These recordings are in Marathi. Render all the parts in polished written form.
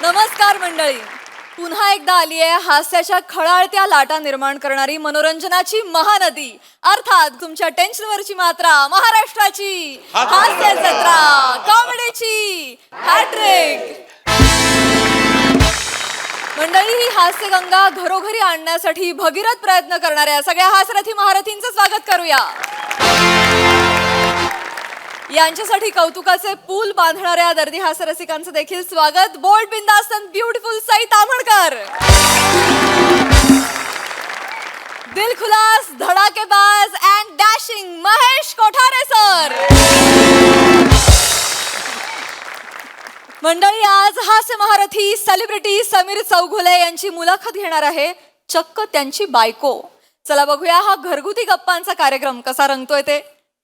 नमस्कार मंडळी, पुन्हा एकदा आली आहे हास्याच्या खळाळत्या लाटा निर्माण करणारी मनोरंजनाची महानदी, अर्थात तुमच्या टेन्शनवरची मात्रा, महाराष्ट्राची हास्य जत्रा, कॉमेडीची हॅट्रिक. मंडळी, ही हास्यगंगा घरोघरी आणण्यासाठी भगीरथ प्रयत्न करणाऱ्या सगळ्या हास्यरथी महारथींचं स्वागत करूया. यांच्यासाठी कौतुकाचे पूल बांधणाऱ्या दर्दी हास्यरसिकांचं देखील स्वागत. बोल्ड, बिंदास्त अँड ब्युटिफुल सई ताम्हणकर, दिलखुलास, धडाकेबाज and dashing Mahesh Kothare sir. मंडळी, आज हास्य महारथी सेलिब्रिटी समीर चौघुले यांची मुलाखत घेणार आहे, चक्क त्यांची बायको. चला बघूया हा घरगुती गप्पांचा कार्यक्रम कसा रंगतोय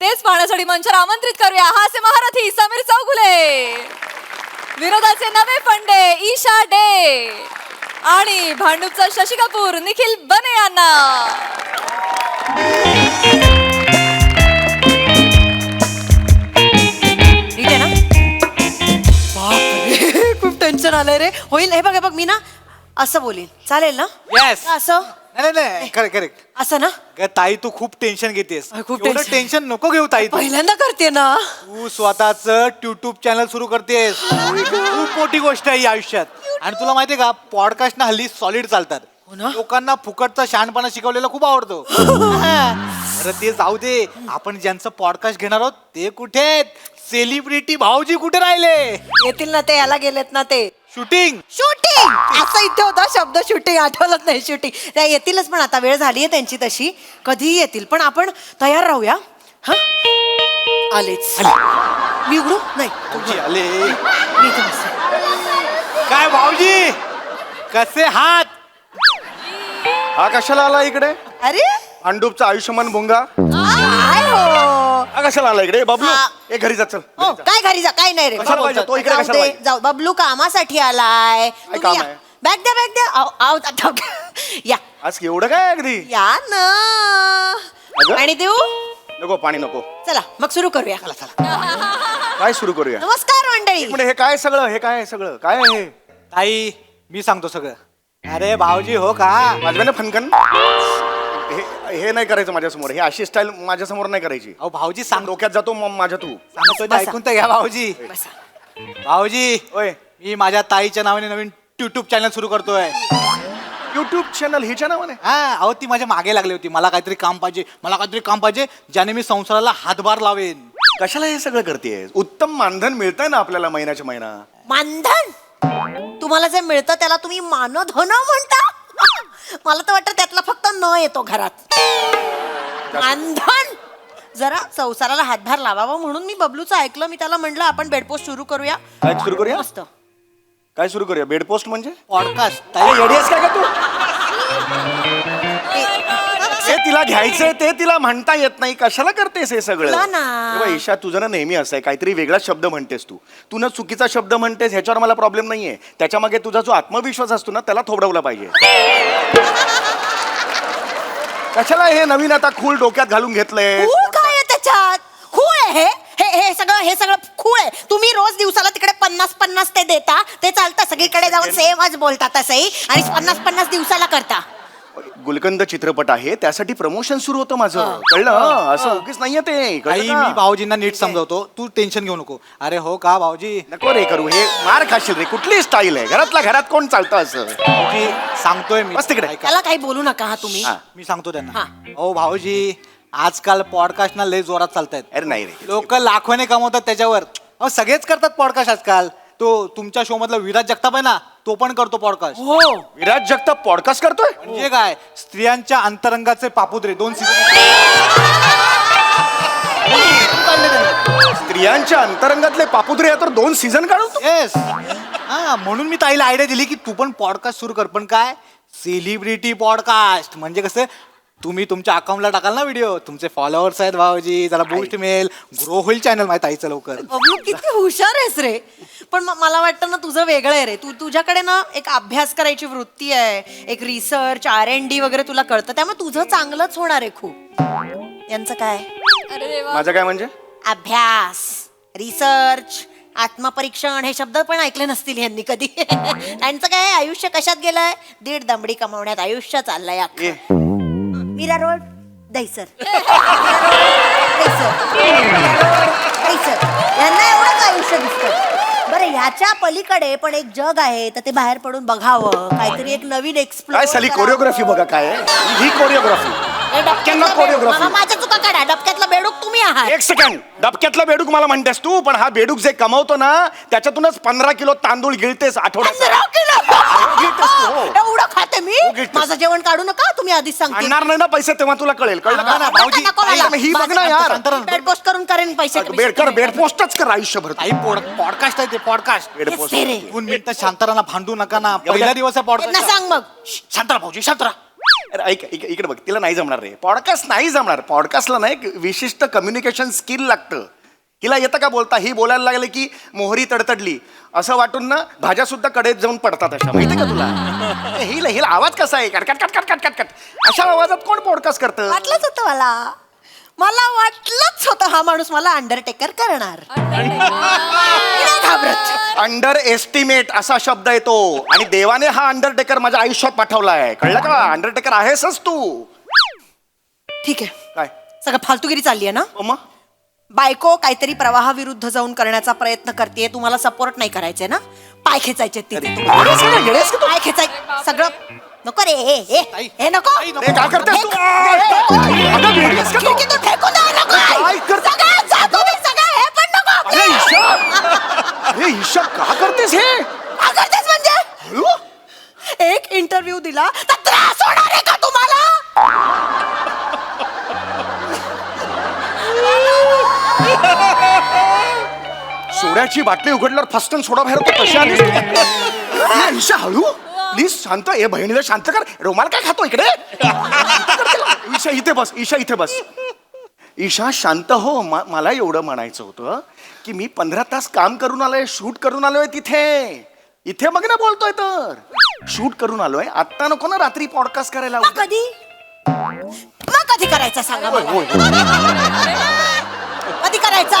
तेच पाहण्यासाठी मंचावर आमंत्रित करूया हास्य महारथी समीर चौघुले, विरोधाचे नवे फंडे ईशा डे आणि भांडूपचा शशी कपूर निखिल बने यांना. ठीक आहे ना? बापरे, खूप टेन्शन आलंय रे. होईल. हे बघ मी ना असं बोलीन, चालेल ना? Yes. असं नाही करेक्ट. असं ना? ताई, तू खूप टेन्शन घेतेस. खूप एवढं tension. टेन्शन नको घेऊ ताई. पहिल्यांदा करते ना. तू स्वतःच युट्यूब चॅनल सुरू करतेस, खूप मोठी गोष्ट आहे या आयुष्यात. आणि तुला माहितीये का, पॉडकास्ट ना हल्ली सॉलिड चालतात. ना? लोकांना फुकटचा शहाणपणा शिकवलेला खूप आवडतो. अरे ते जाऊ दे, आपण ज्यांचं पॉडकास्ट घेणार आहोत ते कुठे आहेत? सेलिब्रिटी भाऊजी कुठे राहिले? येतील ना ते, याला गेलेत ना ते. शूटिंग असं इथे होता शब्द, शूटिंग आठवलंच नाही. शूटिंग त्या येतीलच, पण आता वेळ झाली आहे त्यांची तशी, कधीही येतील. पण आपण तयार राहूया. हा, आलेच. मी उघडू? नाही, भाऊजी आले. मी इथे बसते. काय भाऊजी, कसे हात? हा कशाला आला इकडे? अरे भांडूपचा आयुष्यमान भोंगा काय हो? हा कशाला आला इकडे? बबलू, हा. ए घरी जा, चल हो, काय घरी जा, काय नाही रे. कशाला पाहिजे? तो इकडे जाऊ कशाला दे, पाहिजे? जाऊ. बबलू कामासाठी आलाय. काय काम आहे? बॅग द्या. आव, या आज एवढं काय अगदी? या ना. अगं? आणि देऊ? नको, पाणी नको. चला मग सुरू करूया. काय सुरू करूया? नमस्कार मंडळी. म्हणजे हे काय सगळं, हे काय सगळं काय आहे हे? ताई, मी सांगतो सगळं. अरे भाऊजी, हो का? वाजवे ना फनकन. हे नाही करायचं माझ्यासमोर. हे अशी स्टाईल माझ्यासमोर नाही करायची. अहो भाऊजी, सांग, डोक्यात जातो माझ्या तू. सांगतोय ते बसा. ऐकून तर घ्या भाऊजी. बसा. भाऊजी, ओय, मी माझ्या ताईच्या नावाने नवीन युट्यूब चॅनल सुरू करतोय. युट्यूब चॅनल हिच्या नावाने? हा, अहो ती माझ्या मागे लागली होती. मला काहीतरी काम पाहिजे ज्याने मी संसाराला हातभार लावेन. कशाला हे सगळं करतेय? उत्तम मानधन मिळतंय ना आपल्याला महिन्याच्या महिना. मानधन? तुम्हाला जे मिळतं त्याला तुम्ही मानधन म्हणता? मला तर वाटतं त्यातला फक्त न येतो घरात. मानधन? जरा संसाराला हातभार लावावा म्हणून मी बबलूचं ऐकलं. मी त्याला म्हणलं आपण बेडपोस्ट सुरू करूया. काय सुरू करूया? मस्त. काय सुरू करूया? बेडपोस्ट म्हणजे? पॉडकास्ट. ताई, येडी आहेस काय का तू? हे तिला घ्यायचंय ते तिला म्हणता येत नाही. कशाला करतेस हे सगळं? तुला ना. तेव्हा ईशा, तुझं ना नेहमी असं आहे, काहीतरी वेगळा शब्द म्हणतेस तू ना चुकीचा शब्द म्हणतेस. ह्याच्यावर मला प्रॉब्लेम नाहीये. त्याच्या मागे तुझा जो आत्मविश्वास असतो ना त्याला थोबडवला पाहिजे. कशाला हे नवीन आता खूळ डोक्यात घालून घेतलंय? खूळ काय आहे त्याच्यात? खूळ आहे हे सगळं खूळ आहे. तुम्ही रोज दिवसाला तिकडे 50 ते देता, ते चालतं. सगळीकडे जाऊन सेमच बोलता तसंही, आणि 50 दिवसाला करता. गुलकंद चित्रपट आहे, त्यासाठी प्रमोशन सुरू होतं माझं. कळलं? असं उगीच नाहीये ते. ताई, कळलं का? मी भाऊजींना नीट समजवतो, तू टेन्शन घेऊ नको. अरे हो का भाऊजी? नको रे करू. हे मार खाशील रे. कुठली स्टाईल आहे? घरातल्या घरात कोण चालतं असं? भाऊजी, सांगतोय मी. बस तिकडे. ऐका. त्याला काही बोलू नका हा तुम्ही. हा. मी सांगतो त्यांना. हा. हो भाऊजी, आजकाल पॉडकास्ट ना लय जोरात चालतायत. अरे नाही रे. लोक लाखोने कमवतात त्याच्यावर. अहो सगळेच करतात पॉडकास्ट आजकाल. तो तुमच्या शो मधला विराज जगताप आहे ना, तो पण करतो पॉडकास्ट. हो. विराज जगताप पॉडकास्ट करतोय? म्हणजे काय, स्त्रियांच्या अंतरंगाचे पापुद्रे 2 सीझन. स्त्रियांच्या अंतरंगातले पापुद्रे या तर 2 सीझन काढू. येस. हा, म्हणून मी ताईला आयडिया दिली की तू पण पॉडकास्ट सुरू कर. पण काय, सेलिब्रिटी पॉडकास्ट. म्हणजे कसं, तुम्ही तुमच्या अकाउंटला टाकाल ना व्हिडिओ, तुमचे फॉलोअर्स आहेत भाऊजी, जरा बूस्ट मिळेल, ग्रो होईल चॅनल माहिती आईचं लवकर. बबलू किती हुशार आहेस रे. पण मला वाटतं ना तुझं वेगळं आहे रे. तुझ्याकडे ना एक अभ्यास करायची वृत्ती आहे, एक रिसर्च R&D वगैरे तुला कळतं, त्यामुळे तुझं चांगलंच होणार आहे खूप. यांचं काय? अरे देवा. माझं काय म्हणजे? अभ्यास, रिसर्च, आत्मपरीक्षण हे शब्द पण ऐकले नसतील यांनी कधी. त्यांचं काय आयुष्य कशात गेलंय, 1.5 दमडी कमावण्यात आयुष्य चाललंय अख्खं. मीरा रोड दहीसर, यांना एवढंच आयुष्य दिसतं. बरं, ह्याच्या पलीकडे पण एक जग आहे, तर ते बाहेर पडून बघावं, काहीतरी एक नवीन काय साली एक्सप्लोर. कोरिओग्राफी बघा काय आहे? ही कोरिओग्राफी. डबक्यांना कोरिओग्राफी. माझ्या चुका काढा, डबक्यातला बेडूक तुम्ही आहात. एक सेकंड, डबक्यातला बेडूक मला म्हणतेस तू, पण हा बेडूक जे कमवतो ना त्याच्यातूनच 15 किलो तांदूळ गिळतेस आठवड्यात. 15 किलो? गिळतेस तू, हो. एवढं खाते मी? हो, गिळतेस. माझं जेवण काढू नका, तुम्ही आधीच सांगते. आणणार नाही ना पैसे, तेव्हा तुला कळेल. कळलं नको का ना, भाऊजी, नको ताई, मला. ही बघ ना यार. बेड पोस्ट करून करेन पैसे. बेड कर, बेड पोस्टच कर आयुष्यभर. आई पॉडकास्ट आहे ते पॉडकास्ट. बेड हेच पोस्ट. ते रे. 2 मिनिटं शांताराला भांडू नका ना. पहिला दिवस आहे त्यांना पॉडकास्ट. सांग मग. शांतरा भाऊजी शांतरा. अरे ऐक, इकडे बघ, तिला नाही जमणार रे. पॉडकास्ट नाही जमणार. पॉडकास्टला ना एक विशिष्ट कम्युनिकेशन स्किल लागतं. हिला येतं का बोलता? ही बोलायला लागले की मोहरी तडतडली असं वाटून ना भाज्या सुद्धा कडेत जाऊन पडतात अशा. माहिती का तुला? हिला हिला आवाज कसा आहे? Cut cut cut cut cut cut cut. अशा आवाजात कोण पॉडकास्ट करतं? वाटलंच होतं मला वाटलंच होतं हा माणूस मला अंडरटेकर करणार. मी नाही घाबरत. अंडर एस्टिमेट असा शब्द येतो आणि देवाने हा अंडरटेकर माझ्या आयुष्यात पाठवलाय. कळलं का? अंडरटेकर आहेसच तू. ठीक आहे, काय सगळं फालतूगिरी चालली आहे ना. मग बायको काहीतरी प्रवाहाविरुद्ध जाऊन करण्याचा प्रयत्न करते, तुम्हाला सपोर्ट नाही करायचे ना. पाय खेचायचे तिथे. पाय खेचाय सगळं नको रे. हे नको. हे काय करतेस तू? अगं, वेडीस का तू? खिडकीतून फेकून द्या, नको. काय करते? सगळं जातो मी, सगळं हे पण नको. अरे ईशा, अरे ईशा का करतेस हे? काय करतेस म्हणजे? हळू? एक इंटरव्ह्यू दिला तर त्रास होणार आहे का तुम्हाला? सोड्याची बाटली उघडल्यावर फस्टन सोडा बाहेर होतो तशी आलीस तू? ईशा हळू प्लीज. शांत. हे बहिणीला शांत कर. रोमाल काय खातो इकडे? ईशा इथे बस. ईशा इथे बस. ईशा शांत हो. मला एवढं म्हणायचं होतं की मी 15 तास काम करून आलोय, शूट करून आलोय तिथे. इथे मग ना बोलतोय तर शूट करून आलोय. आत्ता नको ना रात्री पॉडकास्ट करायला. मग कधी करायचा सांगा मला. कधी करायचा?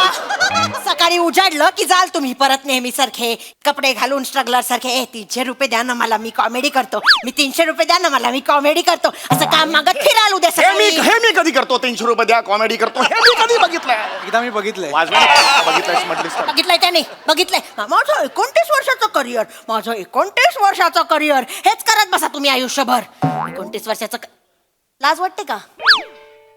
सकाळी उजाडलं की जाल तुम्ही परत नेहमी सारखे कपडे घालून स्ट्रगलर सारखे. 300 रुपये द्या ना मला, मी कॉमेडी करतो. मी 300 रुपये द्या ना मला, मी कॉमेडी करतो. असं काम मागत फिराल उद्या सकाळी. हे मी कधी करतो? 300 रुपये द्या, कॉमेडी करतो. हे मी कधी बघितलंय? एकदा मी बघितलंय. बघितलंय म्हटलीस तर. बघितलंय त्याने, बघितलंय. माझं 29 वर्षाचं करिअर, माझं 29 वर्षाचं करिअर. हेच करत बसा तुम्ही आयुष्यभर. 29 वर्षाचं लाज वाटते का?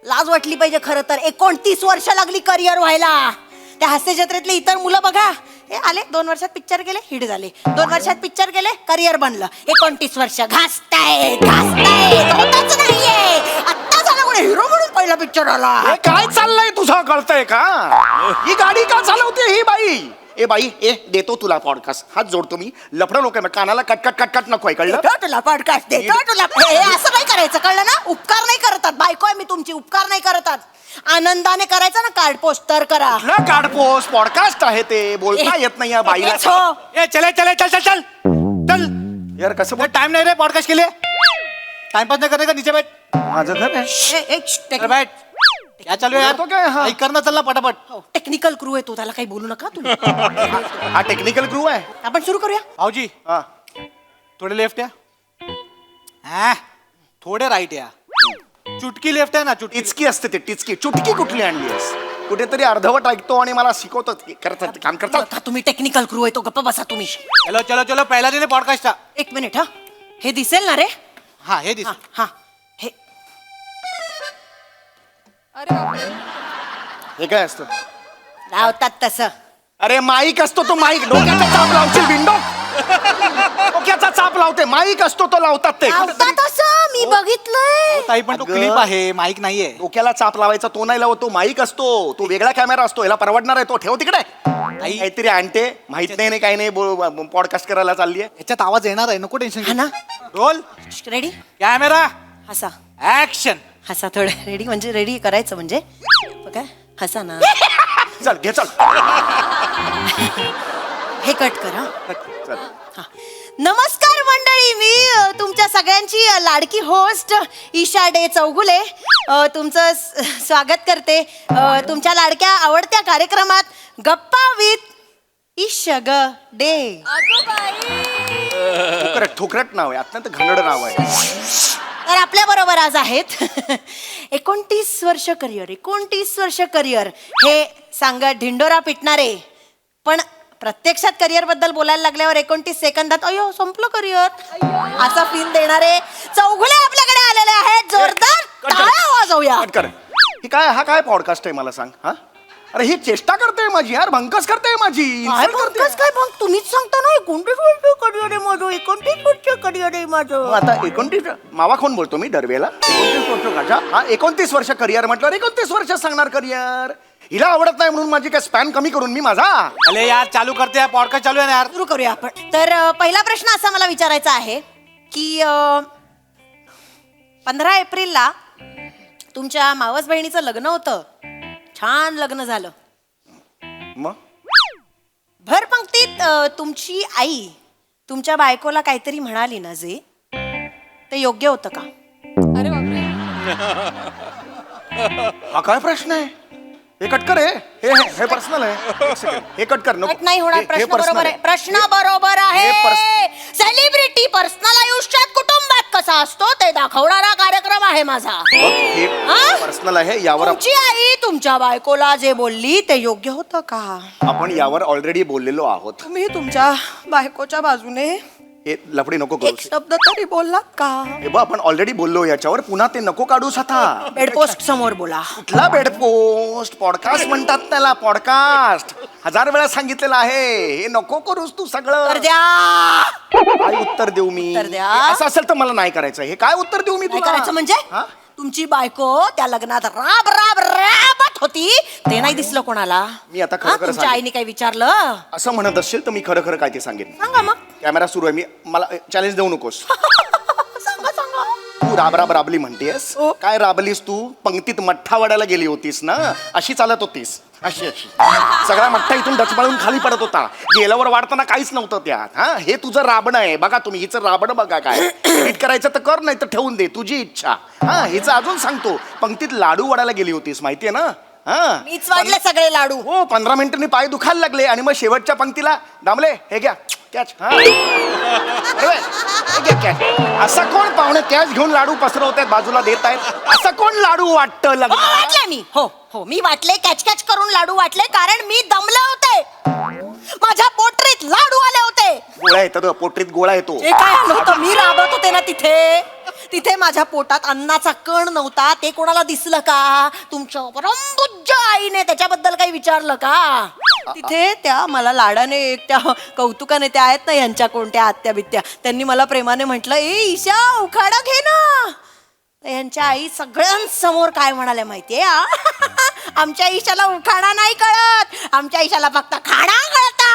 लाज वाटली पाहिजे खरं तर. 29 वर्ष लागली करिअर व्हायला. त्या हास्य जत्रेतले इतर मुलं बघा, हे आले 2 वर्षात पिक्चर गेले, हिट झाले. 2 वर्षात पिक्चर गेले, करिअर बनलं. 29 वर्ष घासतायत होतच नाहीये. आत्ता झाला कोणी हिरो म्हणून पहिला पिक्चर आला. हे काय चाललंय तुझं? कळतंय का? ही गाडी का चालवते ही बाई? ए बाई, देतो तुला पॉडकास्ट. हात जोडतो मी. लफडं लोक आहे, कानाला कटकट कटकट नको आहे. कळलं? देतो तुला पॉडकास्ट, देतो तुला. हे असं नाही करायचं, कळलं ना? उपकार नाही करतात. बायको आहे मी तुमची, उपकार नाही करतात. आनंदाने करायचं ना. कार्ड पोस्टर करा. कुठलं काढपोस? पॉडकास्ट आहे ते. बोलता येत नाही या बाईला. हेच हो. ए चले चले चल चल चल चल. यार कसं बोल? टाइम नाही रे पॉडकास्ट के लिए. टाइमपास नहीं करने का. नीचे बैठ. माझं घर आहे. अरे बैठ. क्या चालू है यार? तो क्या है? हाँ. आई करना चलना पटापट. टेक्निकल क्रू आहे तो, त्याला काही बोलू नका तुम्ही. हा टेक्निकल क्रू आहे. आपण सुरू करूया. भाऊजी हा. थोडे लेफ्ट या. हा थोडे राईट या. चुटकी लेफ्ट आहे ना. चुटकी. टिचकी असते ते. टिचकी. चुटकी कुठली आणलीस? कुठेतरी अर्धवट ऐकतो आणि मला शिकवतो. करतात काम करतात. आता तुम्ही टेक्निकल क्रू आहे तो, गप्पा बसा तुम्ही. चलो चलो चलो पहिला दिले पॉडकास्ट. 1 मिनिट. हा, हे दिसेल ना रे? हा हे दिस. हा हा. हे अरे बापरे. हे काय असतं? लावतात तसं. अरे माईक असतो तो. माईक डोक्याचा चाप लावशील विंडो. डोक्याचा चाप लावते. माईक असतो तो लावतात ते. लावतात तसं मी बघितलंय. ताई पण तो अगं. क्लिप आहे, माईक नाहीये. डोक्याला चाप लावायचा तो नाही लावतो. माईक असतो तो. वेगळा कॅमेरा असतो. याला परवडणार आहे तो. ठेव तिकडे. काहीतरी आणते माहित नाही काही नाही. पॉडकास्ट करायला चालली आहे. ह्याच्यात आवाज येणार आहे. नको टेन्शन. हा ना. Roll ready? कॅमेरा हसा. ऍक्शन. हसा थोडं. रेडी म्हणजे रेडी करायचं म्हणजे काय? हसा ना. चल घे चल. हे कट करा. चल. हा. नमस्कार मंडळी, मी तुमच्या सगळ्यांची लाडकी होस्ट ईशा डे चौगुले तुमचं स्वागत करते तुमच्या लाडक्या आवडत्या कार्यक्रमात गप्पा विथ इश ग डे. अगं बाई. ठोकरट नाव आहे, अत्यंत घनड नाव आहे. तर आपल्या बरोबर आज आहेत 29 वर्ष करिअर, 29 वर्ष करिअर हे सांगत ढिंडोरा पिटणारे, पण प्रत्यक्षात करिअर बद्दल बोलायला लागल्यावर 29 सेकंदात अयो संपलं करिअर असा फील देणारे चौघुले आपल्याकडे आलेले आहेत. जोरदार टाळ्या वाजवूया. कट कर. हा काय पॉडकास्ट आहे मला सांग. हा अरे ही चेष्टा करते माझी यार, भंकस करते माझी, काय insult करते. पंकज काय मग तुम्हीच सांगता ना 29 वर्ष करिअर आहे माझं, 29 वर्ष करिअर आहे मग माझं. आता 29 मावा कोण बोलतो मी दरवेळेला. 29 वर्ष गाजा. हा 29 वर्ष करिअर म्हटलं, 29 वर्ष सांगणार करिअर. हिला आवडत नाही म्हणून माझी काय स्पॅन कमी करून मी माझा. अरे यार चालू करते, पॉडकास्ट चालू आहे ना यार. सुरू करूया आपण. तर पहिला प्रश्न असा मला विचारायचा आहे की 15 एप्रिलला तुमच्या मावस बहिणीचं लग्न होतं, छान लग्न झालं. मग भरपंक्तीत तुमची आई तुमच्या बायकोला काहीतरी म्हणाली ना जे, ते योग्य होतं का? अरे बापरे. हा काय प्रश्न आहे. हे कट कर. हे पर्सनल आहे. एक second. हे कट कर. नको. कट नाही होणार. हे प्रश्न personal बरोबर आहे. प्रश्न बरोबर आहे. हे सेलिब्रिटी पर्सनल आयुष्यात कुटुंबात कसा असतो ते दाखवणारा कार्यक्रम आहे माझा. बघ, हे हा? पर्सनल आहे. यावर तुमची आई तुमच्या बायकोला जे बोलली ते योग्य होतं का? आपण यावर ऑलरेडी बोललेलो आहोत. तुम्ही तुमच्या बायकोच्या बाजूने हे लफडी नको करू. एक शब्द तरी बोललात का? हे बघ आपण ऑलरेडी बोललो याच्यावर, पुन्हा ते नको काढूस आता. बेडपोस्ट समोर बोला. कुठला बेडपोस्ट? पॉडकास्ट म्हणतात त्याला, पॉडकास्ट. 1000 वेळा सांगितलेलं आहे. हे नको करूस तू सगळं. तर द्या. काय उत्तर देऊ मी? उत्तर द्या. हे असं असेल तर मला नाही करायचं. हे काय उत्तर देऊ मी काय तुला? करायचं म्हणजे? हा? तुमची बायको त्या लग्नात राब राब राबत होती, ते नाही दिसलं कोणाला? मी आता खरं हा, खरं तुमच्या सांगेन. आईने काही विचारलं? असं म्हणत असेल तर मी खरं खरं काय ते सांगेन. सांगा मग. कॅमेरा सुरू आहे. मी मला चॅलेंज देऊ नकोस. सांगा सांगा. तू राब राबली म्हणतेस. हो. काय राबलीस तू? पंक्तीत मठ्ठा वाढायला गेली होतीस ना, अशी चालत होतीस. अशी अशी सगळा मठ्ठा इथून डचमळून खाली पडत होता. गेल्यावर वाढताना काहीच नव्हतं त्यात. हा हे तुझं राबणं आहे. बघा तुम्ही हिचं राबणं बघा काय. एडिट करायचं तर कर, नाही तर ठेवून दे, तुझी इच्छा. हा हिचं अजून सांगतो, पंक्तीत लाडू वाढायला गेली होतीस माहितीये ना. हा मीच वाढले सगळे लाडू. हो 15 मिनिटांनी पाय दुखायला लागले आणि मग शेवटच्या पंक्तीला दामले हे घ्या कॅच. हा अरे हे घ्या कॅच. असा कोण पाहुणे कॅच घेऊन लाडू पसरवतायत बाजूला देत आहेत? असं कोण लाडू वाटतं हो, लग्न? वाटले मी. हो हो मी वाटले, कॅच कॅच करून लाडू वाटले, कारण मी दमले होते. माझ्या पोटरीत लाडू आले होते. गोळा येतो पोटरीत, गोळा येतो. हे काय नव्हतं, मी राबत होते ना तिथे. तिथे माझ्या पोटात अन्नाचा कण नव्हता. ते कोणाला दिसलं का? तुमच्या परमपूज्य आईने त्याच्याबद्दल काही विचारलं का? तिथे त्या मला लाडाने, त्या कौतुकाने, त्या आहेत ना यांच्या कोणत्या आत्या बित्या, त्यांनी मला प्रेमाने म्हटलं, ए ईशा उखाडा घे ना. यांच्या आई सगळ्यांसमोर काय म्हणाल्या माहितीये? आमच्या ईशाला उखाणा नाही कळत, आमच्या ईशाला फक्त खाणा कळता.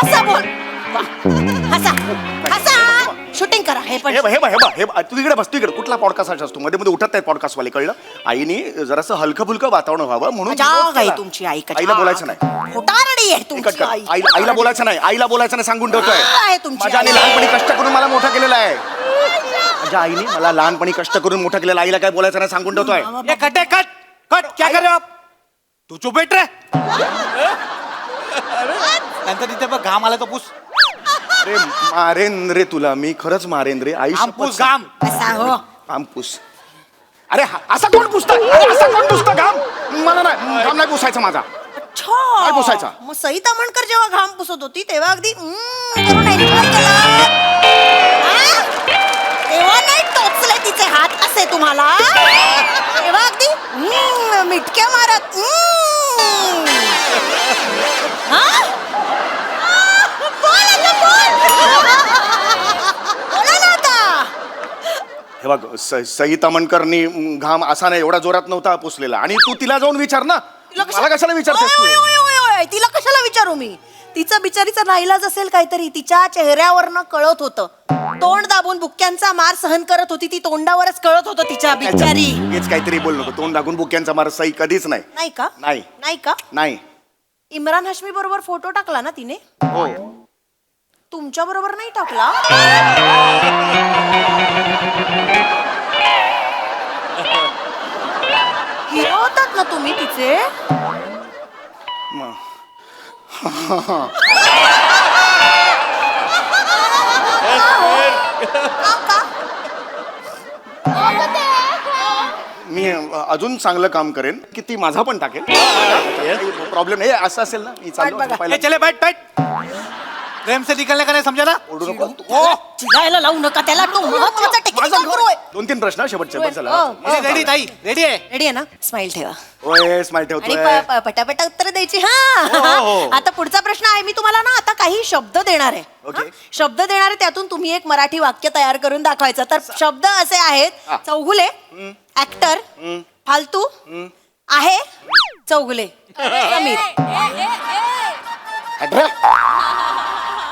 असं बोल. हसा हसा. शूटिंग करा. हे पण हे बघ, हे बघ, हे बघ, हे बघ. तू इकडे बस, तू इकडे. कुठला पॉडकास्ट असतो? मध्ये मध्ये उठत नाही पॉडकास्ट वाले, कळलं? आईने जरासं हलकं फुलकं वातावरण व्हावं म्हणून जाग आहे तुमची आई. आईला बोलायचं नाही. खोटारडी आहे कट तुमची कर. आई. आईला बोलायचं नाही. आईला बोलायचं नाही सांगून ठेवतोय. आहे तुमची माझ्या आईने आई. लहानपणी कष्ट करून मला मोठा केलेला आहे. माझ्या आईने मला लहानपणी कष्ट करून मोठा केलेला. आईला काय बोलायचं नाही सांगून ठेवतोय. ये कट है, कट कट. क्या कर रहे हो आप? तू चुप बैठ रे. नंतर तिथे बघ घाम आला तर पुस. अरे मारेन रे तुला मी, खरंच मारेन रे. आई घाम पुस घाम. असा हो. घाम पुस. अरे असा कोण पुसतं? असा कोण पुसतं घाम? मला नाही, घाम नाही पुसायचा माझा. काय पुसायचा? मग सई तामणकर जेव्हा घाम पुसत होती तेव्हा अगदी करून enjoy केलं. हा? तेव्हा नाही टोचले तिचे हात असे तुम्हाला. तेव्हा अगदी मिटक्या मारत. हा? बोल आता, बोल. बोला ना आता. हे बघ सई तामणकरनी घाम असा नाही, एवढा जोरात नव्हता पुसलेला. आणि तू तिला जाऊन विचार ना. मला कशाला विचारतेस तू? ओय, ओय, ओय, ओय, तिला कशाला विचारू मी? तिचा बिचारीचा नाईलाज असेल काहीतरी. तिच्या चेहऱ्यावरनं कळत होतं. तोंड दाबून बुक्क्यांचा मार सहन करत होती ती. तोंडावरच कळत होतं तिच्या बिचारी. हेच काहीतरी बोल नको. तोंड लागून बुक्यांचा मार सई कधीच नाही. नाही का? नाही. नाही का? नाही. इम्रान हाशमी बरोबर फोटो टाकला ना तिने? हो. तुमच्या बरोबर नाही टाकला? हिरो होतात ना तुम्ही तिचे? मग मी अजून चांगलं काम करेन की ती माझा पण टाकेल प्रॉब्लेम नाही असं असेल ना मी चाललो बघा. पहिला- ए, चले बैठ बैठ प्रेम से निकलने का नहीं समझा ना ओरडू नको. चिडायला लावू नका त्याला, तो महत्वाचा टेक्निकल गुरु आहे. 2-3 प्रश्न शेवटचे बस चला. रेडी ताई रेडी आहे रेडी आहे ना? स्माइल ठेवा ओए स्माइल आणि ठेवतोय पटापट उत्तर द्यायची. हो, हा हो. आता पुढचा प्रश्न आहे. मी तुम्हाला ना आता काही शब्द देणार आहे. ओके. हा? शब्द देणार आहे, त्यातून तुम्ही एक मराठी वाक्य तयार करून दाखवायचं. तर शब्द असे आहेत: हा. चौगुले, ऍक्टर, फालतू, आहे, चौगुले, समीर. अरे,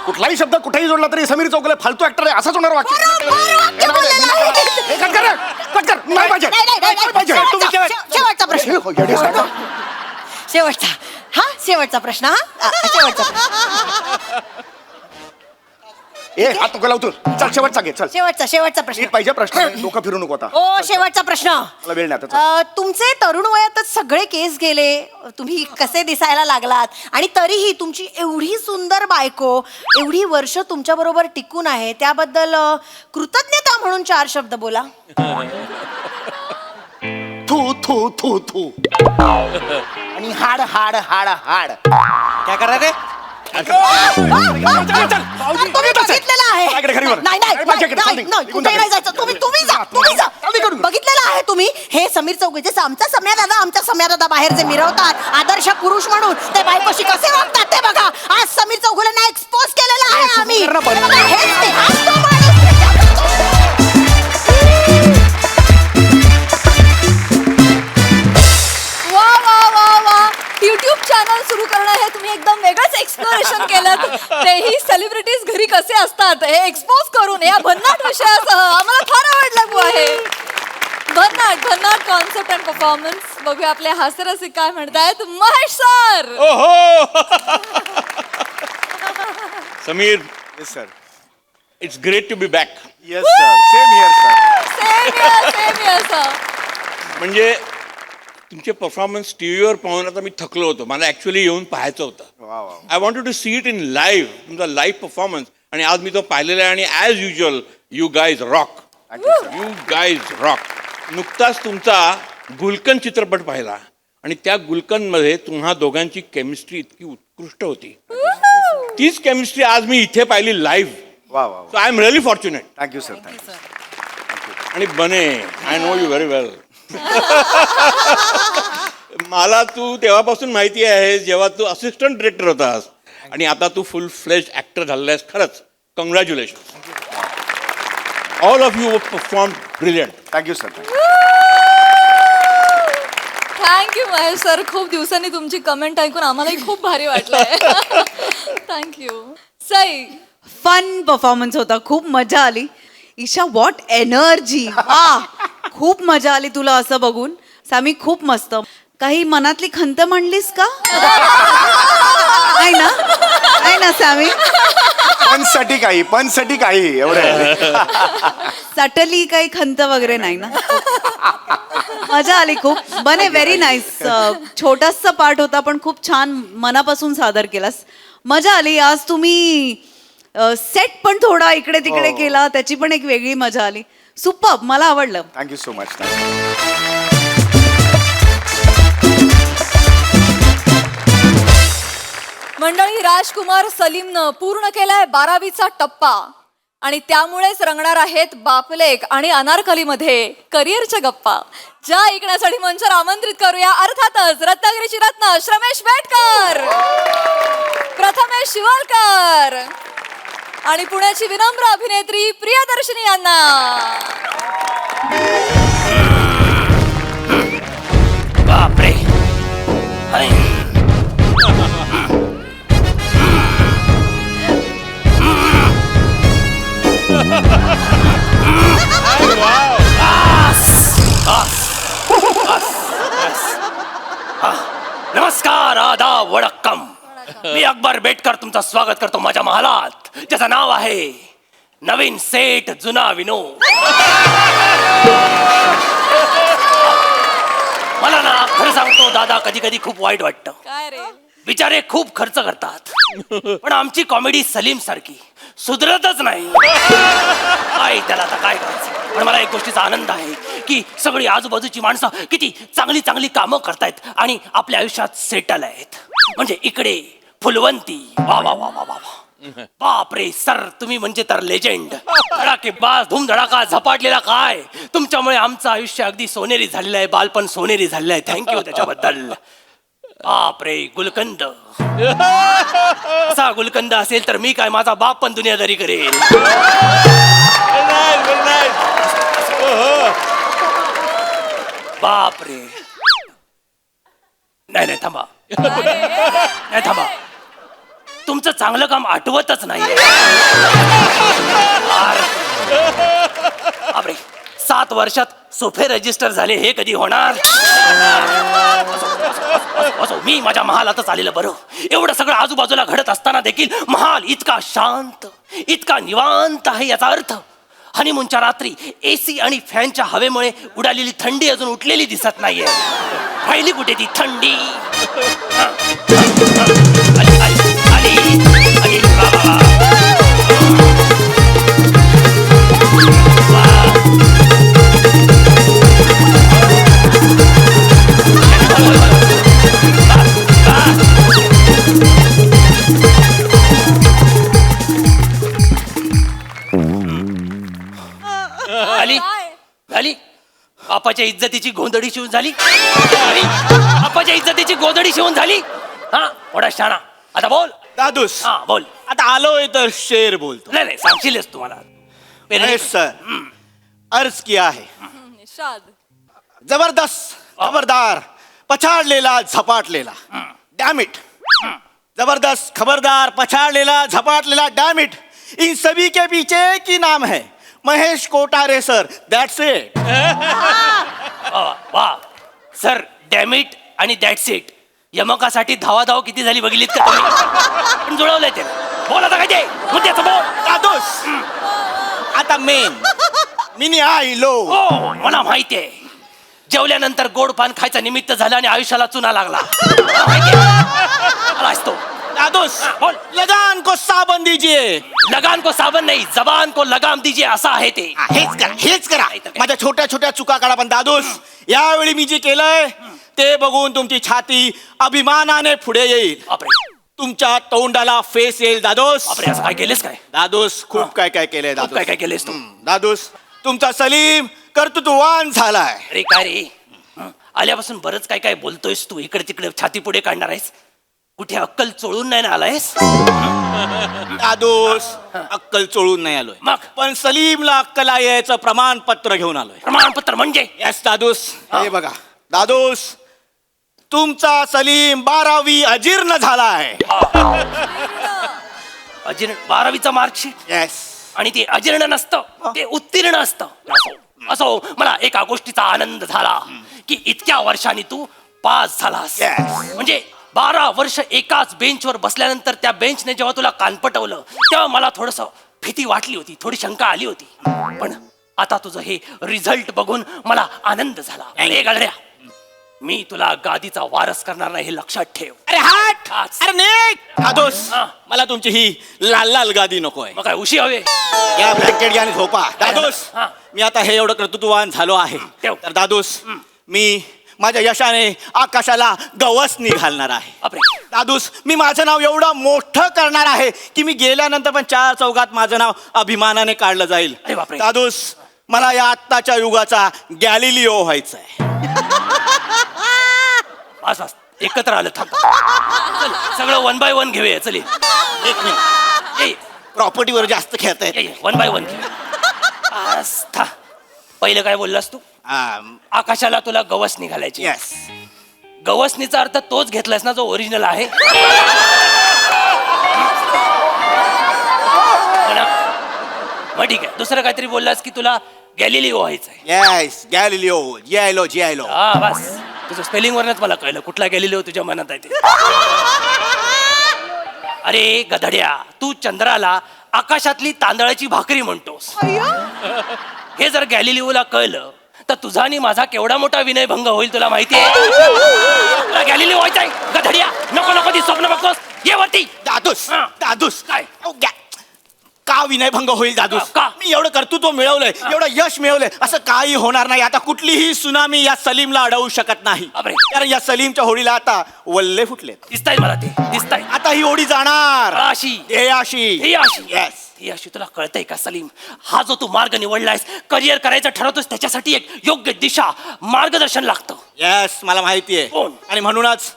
कुठलाही शब्द कुठेही जोडला तरी समीर चौगुले फालतू ऍक्टर आहे असंच होणार वाक्य बरोबर वाक्य बोललेलं आहे. हे कट कर रे, कट कर नाही पाहिजे नाही, नाही, नाही, नाही पाहिजे. तुम्ही शेवटचा प्रश्न. हे, हो, येडे सारखं. शेवटचा. हा शेवटचा प्रश्न. हा शेवटचा प्रश्न. ए हात नको लावतो चल शेवटचा घे चल शेवटचा प्रश्न. नीट पाहिजे प्रश्न डोकं फिरू नको आता ओ शेवटचा प्रश्न. मला वेळ नाही आता चल. तुमचे तरुण वयातच सगळे केस गेले, तुम्ही कसे दिसायला लागलात, आणि तरीही तुमची एवढी सुंदर बायको एवढी वर्ष तुमच्या बरोबर टिकून आहे, त्याबद्दल कृतज्ञता म्हणून 4 शब्द बोला. थू थू थू थू आणि हाड हाड हाड हाड क्या कर रहे थे तुम्ही बघितलेलं आहे. माझ्याकडे घरी वर. नाही, नाही, माझ्याकडे नाही, चालते. नाही, निघून कुठेही नाही जा. जायचं. तुम्ही जा. चालते करून. बघितलेलं आहे तुम्ही हे समीर चौगुले, जसं आमच्या सम्या दादा बाहेर जे मिरवतात आदर्श पुरुष म्हणून, ते बायकोशी कसे वागतात ते बघा. आज समीर चौगुलेंना एक्सपोज केलेलं आहे आम्ही. सुरू कर ना पण. हे बघा, हेच ते. हाच तो माणूस. वा वा वा वा युट्यूब चॅनल सुरू करणं हे तुम्ही एकदम वेगळंच एक्सप्लोरेशन केलं, तेही सेलिब्रिटीज घरी कसे असतात हे एक्सपोज करून या भन्नाट विषयासह आम्हाला फार आवडलं बुवा हे. भन्नाट कॉन्सेप्ट अँड परफॉर्मन्स. बघूया आपले हास्यरसिक काय म्हणतायत. Mahesh sir. Samir, Yes, sir. it's great to be back. Yes, sir. Same here, sir. Same sir. म्हणजे तुमचे परफॉर्मन्स टी व्हीवर पाहून आता मी थकलो होतो. मला ॲक्च्युली येऊन पाहायचं होतं. वा, वा. I wanted to see it in live, तुमचा लाईव्ह परफॉर्मन्स. आणि आज मी तो पाहिलेला आहे आणि as usual you guys rock. Thank you, sir. You guys rock. नुकताच तुमचा गुलकन चित्रपट पाहिला आणि त्या गुलकनमध्ये तुम्हा दोघांची केमिस्ट्री इतकी उत्कृष्ट होती. तीच केमिस्ट्री आज मी इथे पाहिली लाईव्ह. वा वा so I am really fortunate. Thank you sir thank you आणि बने आय नो यू व्हेरी वेल. मला तू तेव्हापासून माहिती आहे जेव्हा तू असिस्टंट डिरेक्टर होतास आणि आता तू फुल फ्लेज ऍक्टर झालेलास. खरंच congratulation. All of you perform brilliant. Thank you sir thank you Mahesh sir. खूप दिवसांनी तुमची कमेंट ऐकून आम्हालाही खूप भारी वाटलंय. थँक्यू. सई. फन परफॉर्मन्स होता, खूप मजा आली. ईशा व्हॉट एनर्जी, वा खूप मजा आली तुला असं बघून. सामी खूप मस्त. काही मनातली खंत म्हणलीस का? नाही ना सामी? पनसाठी काही एवढं सटली काही खंत वगैरे नाही ना? मजा आली खूप. बने व्हेरी नाईस. छोटासा पार्ट होता पण खूप छान मनापासून सादर केलास. मजा आली. आज तुम्ही सेट पण थोडा इकडे तिकडे हो. केला, त्याची पण एक वेगळी मजा आली. सुपर, मला आवडलं. Thank you so much. मंडळी, राजकुमार सलीमनं पूर्ण केलाय 12वीचा टप्पा आणि त्यामुळेच रंगणार आहेत बापलेक आणि अनारकलीमध्ये करिअरच्या गप्पा. ज्या ऐकण्यासाठी मंचावर आमंत्रित करूया अर्थातच रत्नागिरीची रत्न श्रमेश बेटकर, प्रथमेश शिवलकर आणि पुण्याची विनम्र अभिनेत्री प्रियदर्शनी यांना. बापरे. नमस्कार, आदाब, वडक्कम. मी अकबर बेटकर तुमचं स्वागत करतो माझ्या महालात, ज्याचं नाव आहे नवीन सेठ जुना विनोद. मला ना खरं सांगतो दादा, कधी कधी खूप वाईट वाटतं. काय रे? बिचारे खूप खर्च करतात. पण आमची कॉमेडी सलीम सारखी सुधरतच नाही. काय त्याला आता काय करायचं. पण मला एक गोष्टीचा आनंद आहे की सगळी आजूबाजूची माणसं किती चांगली चांगली कामं करतायत आणि आपल्या आयुष्यात सेटल आहेत. म्हणजे इकडे फुलवंती, वा वा वा वा वा वा. बापरे सर, तुम्ही म्हणजे तर लेजेंड. धडाकेबाज, धूमधडाका, झपाटलेला काय. तुमच्यामुळे आमचं आयुष्य अगदी सोनेरी झालेलं आहे, बालपण सोनेरी झालेलं आहे. थँक्यू त्याच्याबद्दल. बापरे गुलकंद, असा गुलकंद असेल तर मी काय, माझा बाप पण दुनियादारी करेल. बापरे. नाही नाही थांबा, नाही थांबा, तुमचं चांगलं काम आठवतच नाही. बापरे, 7 वर्षात सोफे रजिस्टर झाले, हे कधी होणार. असो, मी माझ्या महालातच आलेलं बरं. एवढं सगळं आजूबाजूला घडत असताना देखील महाल इतका शांत, इतका निवांत आहे. याचा अर्थ हनीमूनच्या रात्री एसी आणि फॅनच्या हवेमुळे उडालेली थंडी अजून उठलेली दिसत नाहीये. राहिली कुठे ती थंडी. आली, आली, आली, आली. वा, वा, वा. आली, झाली. बापाच्या इज्जतीची गोंधळी शिवून झाली. बापाच्या इज्जतीची गोंधळी शिवून झाली. हा, मोठा शाणा. आता बोल दादूस, हा बोल. आता आलोय तर शेर बोलतो. नाही नाही, सांगशीलच तुम्हाला. महेश सर, अर्ज किया है. निषाद. जबरदस्त, खबरदार, पछाडलेला, झपाटलेला. डैम जबरदस्त, खबरदार, पछाडलेला, झपाटलेला. डैम इन सभी के पीछे एक ही नाम है, Mahesh Kothare sir. That's it. वा सर, डॅमिट आणि दॅट्स इट यमकासाठी धावाधाव किती झाली बघितलीत का तुम्ही? पण जुळवलंय ते. बोल आता काय ते मुद्द्याचं बोल. दादूस, आता मेन मिनी आईलो. हो, मला माहिती आहे. जेवल्यानंतर गोड पान खायचं निमित्त झालं आणि आयुष्याला चुना लागला. मला माहितीये. आला असतो. दादूस, बोल. लगान को साबन दीजिए. लगान को साबन नाही, जबान को लगाम दीजिए, असं आहे ते. हेच करा, हेच करा. माझ्या छोट्या छोट्या चुका काढा. पण दादूस, यावेळी मी जे केलंय ते बघून तुमची छाती अभिमानाने पुढे येईल. बापरे, तुमच्या तोंडाला फेस येईल. दादूस, बापरे, असं काय केलंस काय? दादूस, खूप काय काय केलंय. खूप दादूस, काय काय केलंस तू? दादूस, तुमचा सलीम कर्तृत्ववान झालाय. अरे काय रे, आल्यापासून बरंच काय काय बोलतोयस तू. इकडे तिकडे छाती पुढे काढणार आहेस. कुठे अक्कल चोळून नाही ना आलायस? दादूस, अक्कल चोळून नाही आलोय, मग? पण सलीमला अक्कला यायचं प्रमाणपत्र घेऊन आलोय. प्रमाणपत्र म्हणजे? येस दादूस, हे बघा. दादूस, तुमचा सलीम 12वी अजीर्ण झाला आहे. अजीर्ण 12वीचं मार्कशीट येस. आणि ते अजीर्ण नसतं, ते उत्तीर्ण असतं. असो, मला एका गोष्टीचा आनंद झाला की इतक्या वर्षांनी तू पास झालास. Yes. म्हणजे 12 वर्ष एकाच बेंचवर बसल्यानंतर त्या बेंचने जेव्हा तुला कानपटवलं तेव्हा मला थोडस भीती वाटली होती, थोडी शंका आली होती. पण आता तुझं हे रिझल्ट बघून मला आनंद झाला. अरे गळड्या, मी तुला गादीचा वारस करणार नाही हे लक्षात ठेव. अरे हाट, हाच. अरे नेक. दादूस, हा. मला तुमची ही लाल लाल गादी नकोय. मग काय उशी हवे? या ब्लँकेट घ्या आणि झोपा. दादूस, हा. मी आता हे एवढं कर्तृत्ववान झालो आहे, ठेव. तर दादूस, मी माझ्या यशाने आकाशाला गवसणी घालणार आहे. बापरे. दादूस, मी माझं नाव एवढं मोठं करणार आहे की मी गेल्यानंतर पण 4 चौघात माझं नाव अभिमानाने काढलं जाईल. अरे बापरे. दादूस, मला या आत्ताच्या युगाचा गॅलिलिओ व्हायचंय. बस बस, एकत्र आलं. थांब, चल, सगळं 1 by 1 घेऊया. चल ये. एक मिनिट, ये, प्रॉपर्टीवर जास्त खेळत ये, ये. 1 by 1 घेऊया. आस्था. पहिलं काय बोललास तू? आकाशाला तुला गवस निघालायची. येस. गवसनीचा अर्थ तोच घेतलास ना जो ओरिजिनल आहे? हो ना? मग ठीक आहे. दुसरं काहीतरी बोललास की तुला गॅलिलिओ व्हायचंय. येस, गॅलिलिओ, जियायलो, जियायलो. हा बस, तुझं स्पेलिंग वरनच मला कळलं कुठला गॅलिलिओ तुझ्या मनात आहे ते. अरे गधड्या, तू चंद्राला आकाशातली तांदळाची भाकरी म्हणतोस. हे जर गॅलिलिओला कळलं तर तुझा आणि माझा केवढा मोठा विनयभंग होईल तुला माहिती आहे? तुला गॅलिली व्हायचंय गधडिया, नको नको ती स्वप्न बघतोस, ये वरती. दादूस हा. दादूस काय? का विनयभंग होईल दादूस? का? मी एवढं कर्तृत्व मिळवलंय, एवढं यश मिळवलंय, असं काही होणार नाही. आता कुठलीही सुनामी या सलीमला अडवू शकत नाही. बापरे. कारण या सलीमच्या होडीला आता वल्ले फुटले. दिसताय मला ते, दिसताय. आता ही होडी जाणार अशी. हे अशी ही अशी. Yes. ही अशी. तुला कळतंय का सलीम, हा जो तू मार्ग निवडलायस, करिअर करायचं ठरवतोस, त्याच्यासाठी एक योग्य दिशा, मार्गदर्शन लागतं. येस मला माहितीये. कोण? आणि म्हणूनच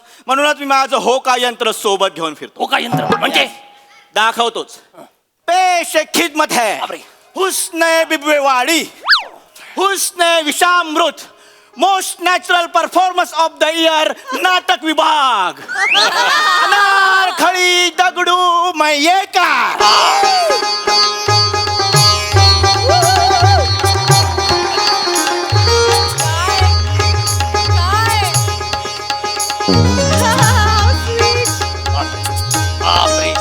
मी माझं हो का यंत्र सोबत घेऊन फिरतो. हो का यंत्र म्हणजे? दाखवतोच. पेश खिदमत है बापरे. हुस्ने बिबवेवाडी, हुस्ने विषामृत, most natural performance of the year नाटक विभाग. अनारखळी दगडू मयेकार. बापरे.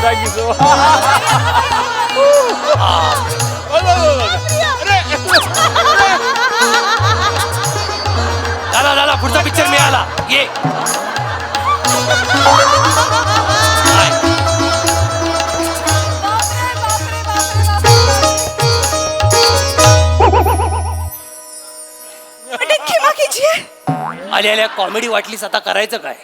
थँक्यू सो झाला पुढचा पिक्चर मिळाला. ये. काय? क्षमा कीजिए. आल्या कॉमेडी वाटलीस, आता करायचं काय?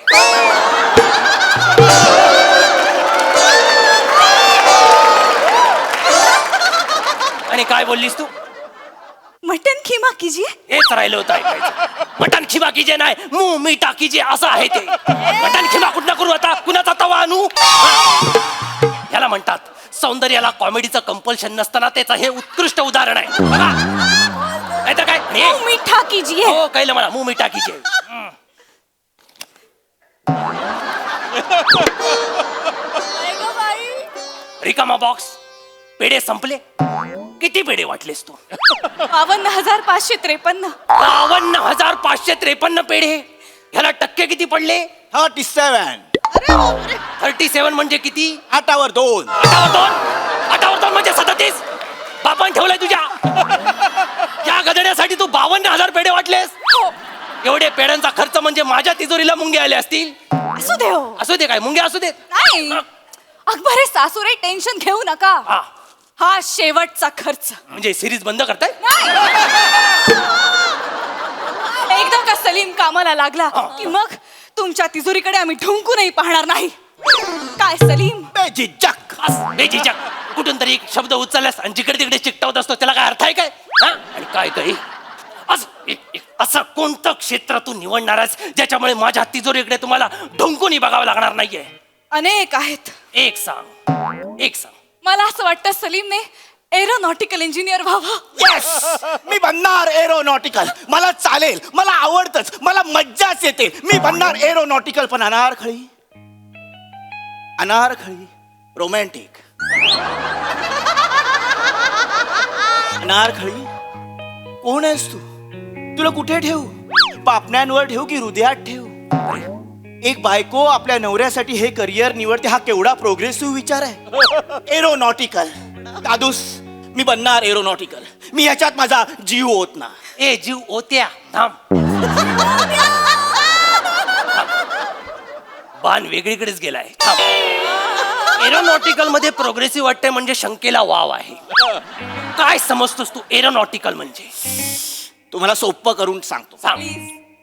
आणि काय बोललीस तू? मटन खिमा कीजिए. हेच राहिलं होतं ऐकायचं. मटण खिमा कीजे नाही, मुंह मीठा कीजे असं आहे ते. मटण खिमा कुठं करू आता? कुणाचा तवा आणू? याला म्हणतात सौंदर्याला कॉमेडीचं कंपल्शन नसताना त्याचं हे उत्कृष्ट उदाहरण आहे. बघा. नाहीतर काय? मुंह मीठा कीजिए. हो कळलं मला, मुंह मीठा कीजे. रिकामा बॉक्स. पेढे संपले. किती पेढे वाटलेस तू? 52,553. 52,553 पेढे. ह्याला टक्के किती पडले? 37. 37 म्हणजे किती? 8वर 2. 8वर 2 म्हणजे 37. बापान ठेवलंय तुझ्या. या गधड्यासाठी तू 52,000 पेढे वाटलेस? एवढे पेढ्यांचा खर्च म्हणजे माझ्या तिजोरीला मुंगे आले असतील. असू दे हो. असू दे काय, मुंगे असू देत. नाही अकबरे सासूरे, टेन्शन घेऊ नका. हा. हा शेवटचा खर्च. म्हणजे सिरीज बंद करताय? नाही. एकदा का सलीम कामाला लागला की मग तुमच्या तिजोरीकडे आम्ही ढुंकूनही पाहणार नाही. काय सलीम? बेजिजक. बेजिजक. कुठून तरी एक शब्द उचलल्यास आणि जिकडे तिकडे चिकटवत असतो, त्याला काय अर्थ आहे काय? हा? आणि काय काही असं कोणतं क्षेत्र तू निवडणार आहेस ज्याच्यामुळे माझ्या तिजोरीकडे तुम्हाला ढुंकूनही बघावं लागणार नाहीये? अनेक आहेत. एक सांग, एक सांग. मला असं वाटतं सलीमने एरोनॉटिकल इंजिनियर व्हावं. येस मी बनणार एरोनॉटिकल. मला चालेल, मला आवडतच, मला मज्जाच येते. मी बनणार एरोनॉटिकल. पण अनारखळी रोमॅन्टिक. अनारखळी कोण आहेस तू? तुला कुठे ठेवू? पापण्यांवर ठेवू की हृदयात ठेवू? एक बायको आपल्या नवऱ्यासाठी हे करिअर निवडते, हा केवढा प्रोग्रेसिव्ह विचार आहे. एरोनॉटिकल. दादूस मी बनणार एरोनॉटिकल. मी ह्याच्यात माझा जीव होत ना. ए जीव ओत्या थांब. बाण वेगळीकडेच गेलाय. एरोनॉटिकल मध्ये प्रोग्रेसिव्ह वाटते म्हणजे शंकेला वाव आहे. काय समजतोस तू एरोनॉटिकल म्हणजे? तुम्हाला सोपं करून सांगतो. सांग.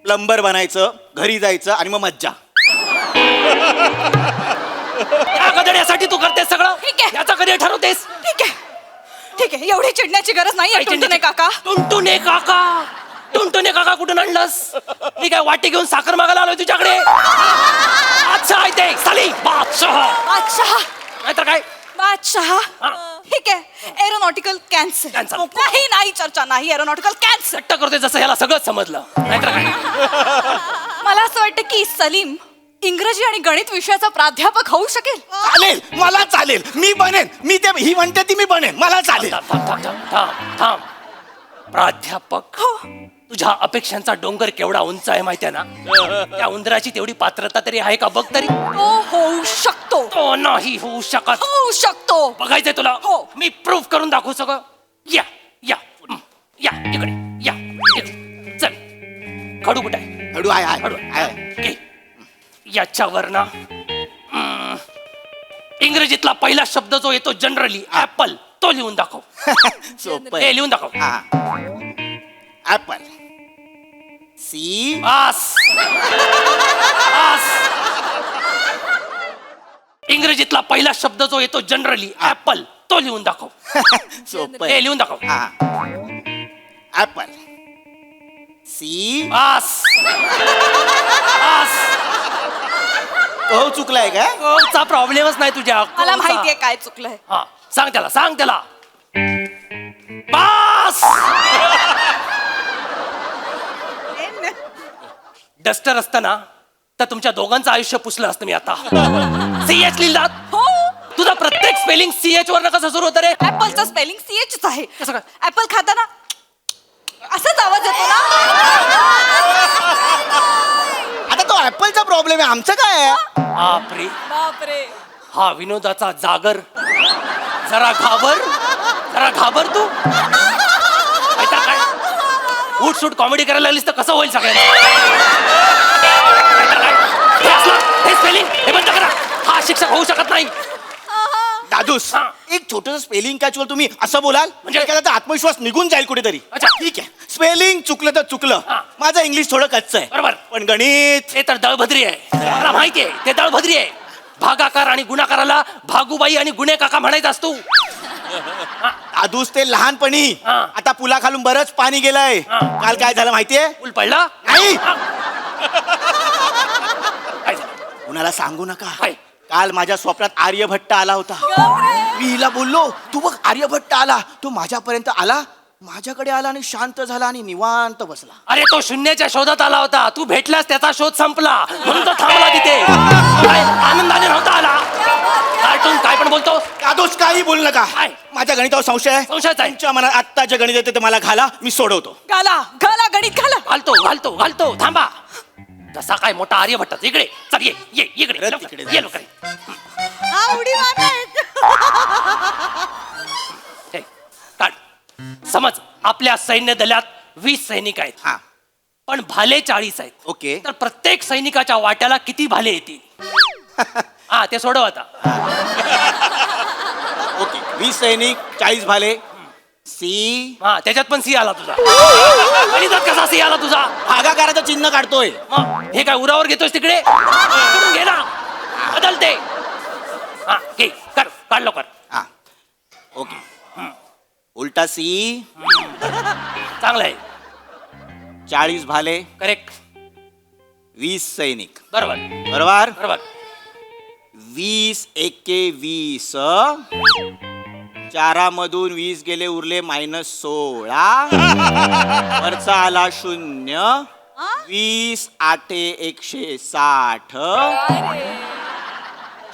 प्लंबर बनायचं, घरी जायचं आणि मग मज्जा. या गधड्यासाठी तू करतेस सगळं? ठीक आहे. याचा करिअर ठरवतेस? ठीक आहे ठीक आहे, एवढी चिडण्याची गरज नाही. टुनटुने काका. टुनटुने काका. टुनटुने काका कुठून आणलंस? मी काय वाटी घेऊन साखर मागायला आलोय तुझ्याकडे? अच्छा आहे ते साली बादशाह. बादशाह. नाहीतर काय? बादशाह. हा. ठीक आहे, एरोनॉटिकल कॅन्सल. Cancel. नाही नाही चर्चा नाही. Aeronautical cancel. सट्ट करतोय जसं ह्याला सगळंच समजलं. नाहीतर काय? मला असं वाटतं की सलीम इंग्रजी आणि गणित विषयाचा प्राध्यापक होऊ शकेल. चालेल, मला चालेल. मी बनेन. ही म्हणते ती मी बनेन. मला चालेल. थांब. प्राध्यापक. हो. तुझ्या अपेक्षांचा डोंगर केवढा उंच आहे माहितीये ना? त्या उंदराची तेवढी पात्रता तरी आहे का बघ तरी. तो होऊ शकतो. तो नाही होऊ शकत. होऊ शकतो. बघायचंय तुला? हो. मी प्रूफ करून दाखवू सगळं. या या या इकडे या इकडे. चल खडू कुठे आहे? हळू आहे खडू आहे. घे. याच्यावर ना इंग्रजीतला पहिला शब्द जो येतो जनरली ऍपल, तो लिहून दाखव. सोपं हे लिहून दाखव. ऍपल. सी. पास. पास. इंग्रजीतला पहिला शब्द जो येतो जनरली ऍपल, तो लिहून दाखव. सोपं हे लिहून दाखव. ऍपल. सी. पास. पास. हो चुकलाय का? चा प्रॉब्लेमच नाही तुझ्या. मला माहितीये काय चुकलंय. हा सांग त्याला, सांग त्याला. पास. डस्टर असताना तर तुमच्या दोघांचं आयुष्य पुसलं असतं मी आता. सीएच लिहिलात. हो. तुझा प्रत्येक स्पेलिंग सीएच वर कसं सुरू होतं रे? ऍपलचं स्पेलिंग सीएच आहे. कसं काय? ऍपल खाताना असाच आवाज येतो ना. आता तो ऍपलचा प्रॉब्लेम आहे, आमचं काय आहे? बापरे, बापरे. हा विनोदाचा जागर. जरा घाबर, जरा घाबर तू. नाहीतर काय उठ सूट कॉमेडी करायला लागलीस तर कसं होईल सगळ्यांना? नाहीतर काय? हे असलं, हे स्पेलिंग हे बंद करा. हा शिक्षक होऊ शकत नाही. दादूस, हा. एक छोटस स्पेलिंग कॅचवर तुम्ही असं बोलाल म्हणजे एखाद्याचा आत्मविश्वास निघून जाईल कुठेतरी. अच्छा. ठीक आहे, स्पेलिंग चुकलं तर चुकलं. हा. माझं इंग्लिश थोडं कच्चं आहे. बरोबर. पण गणित ते तर दळभद्री आहे. मला माहिती आहे ते दळभद्री आहे. भागाकार आणि गुणाकाराला भागूबाई आणि गुणे काका म्हणायचं असतो. दादूस ते लहानपणी. हा. आता पुलाखालून बरंच पाणी गेलंय. हा. काल काय झालं माहितीये? पूल पडला. नाही, हा. काय झालं? कुणाला सांगू नका. काय? काल माझ्या स्वप्नात आर्यभट्ट आला होता. मी हिला बोललो, तू बघ आर्यभट्ट आला. तो माझ्यापर्यंत आला, माझ्याकडे आला आणि शांत झाला आणि निवांत बसला. अरे तो शून्याच्या शोधात आला होता. तू भेटलास त्याचा शोध संपला म्हणून तो थांबला तिथे. काय आनंदाने नव्हता आला. कार्टून काय पण बोलतो. दादूस काही बोलू नका. काय? माझ्या गणितावर संशय आहे. संशयच आहे. तुमच्या मनात आत्ता जे गणित येते ते मला घाला, मी सोडवतो. घाला घाला गणित घाला. घालतो घालतो घालतो. थांबा. जसा काय मोठा आर्यभट्ट. इकडे चल, ये ये इकडे परत लवकर, तिकडे ये लवकर. आवडी हे, काढ. समज आपल्या सैन्य दलात 20 सैनिक आहेत. हा, पण भाले 40 आहेत. ओके. तर प्रत्येक सैनिकाच्या वाट्याला किती भाले येतील? हा ते सोडव आता. ओके. 20 सैनिक, 40 भाले. सी. हा त्याच्यात पण सी आला तुझा. गणितात कसा सी आला तुझा? भागाकाराचं चिन्ह काढतोय. मग हे काय उरावर घेतोस तिकडे? इकडून घे ना, बदलते. हा घे, कर, काढ लवकर. हा, ओके. उलटा सी. चांगलं आहे. 40 भाले, करेक्ट. 20 सैनिक. बरोबर बरोबर. बरोबर. 20 एके 20. 4मधून 20 गेले, उरले -16. वरचा आला 0. 20 8 160.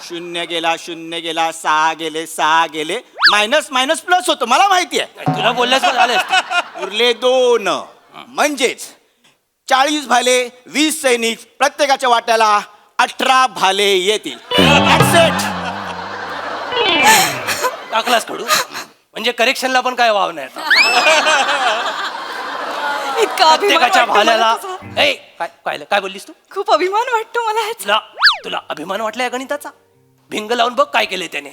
0 गेला, 0 गेला, 6 गेले, 6 गेले. मायनस मायनस प्लस होतं, मला माहिती आहे. नाही, तुला बोलल्यास झाले असते. उरले 2. म्हणजेच 40 भाले, 20 सैनिक, प्रत्येकाच्या वाट्याला 18 भाले येतील. That's it. टाकलास खडू म्हणजे करेक्शनला पण काय वाव नाही आता. इतका अभिमान प्रत्येकाच्या वाटतो भाल्याला मला तुझा. ए काय काय बोललीस तू? खूप अभिमान वाटतो मला ह्याचा. तुला तुला अभिमान वाटलाय गणिताचा? भिंग लावून बघ काय केलंय त्याने. ए,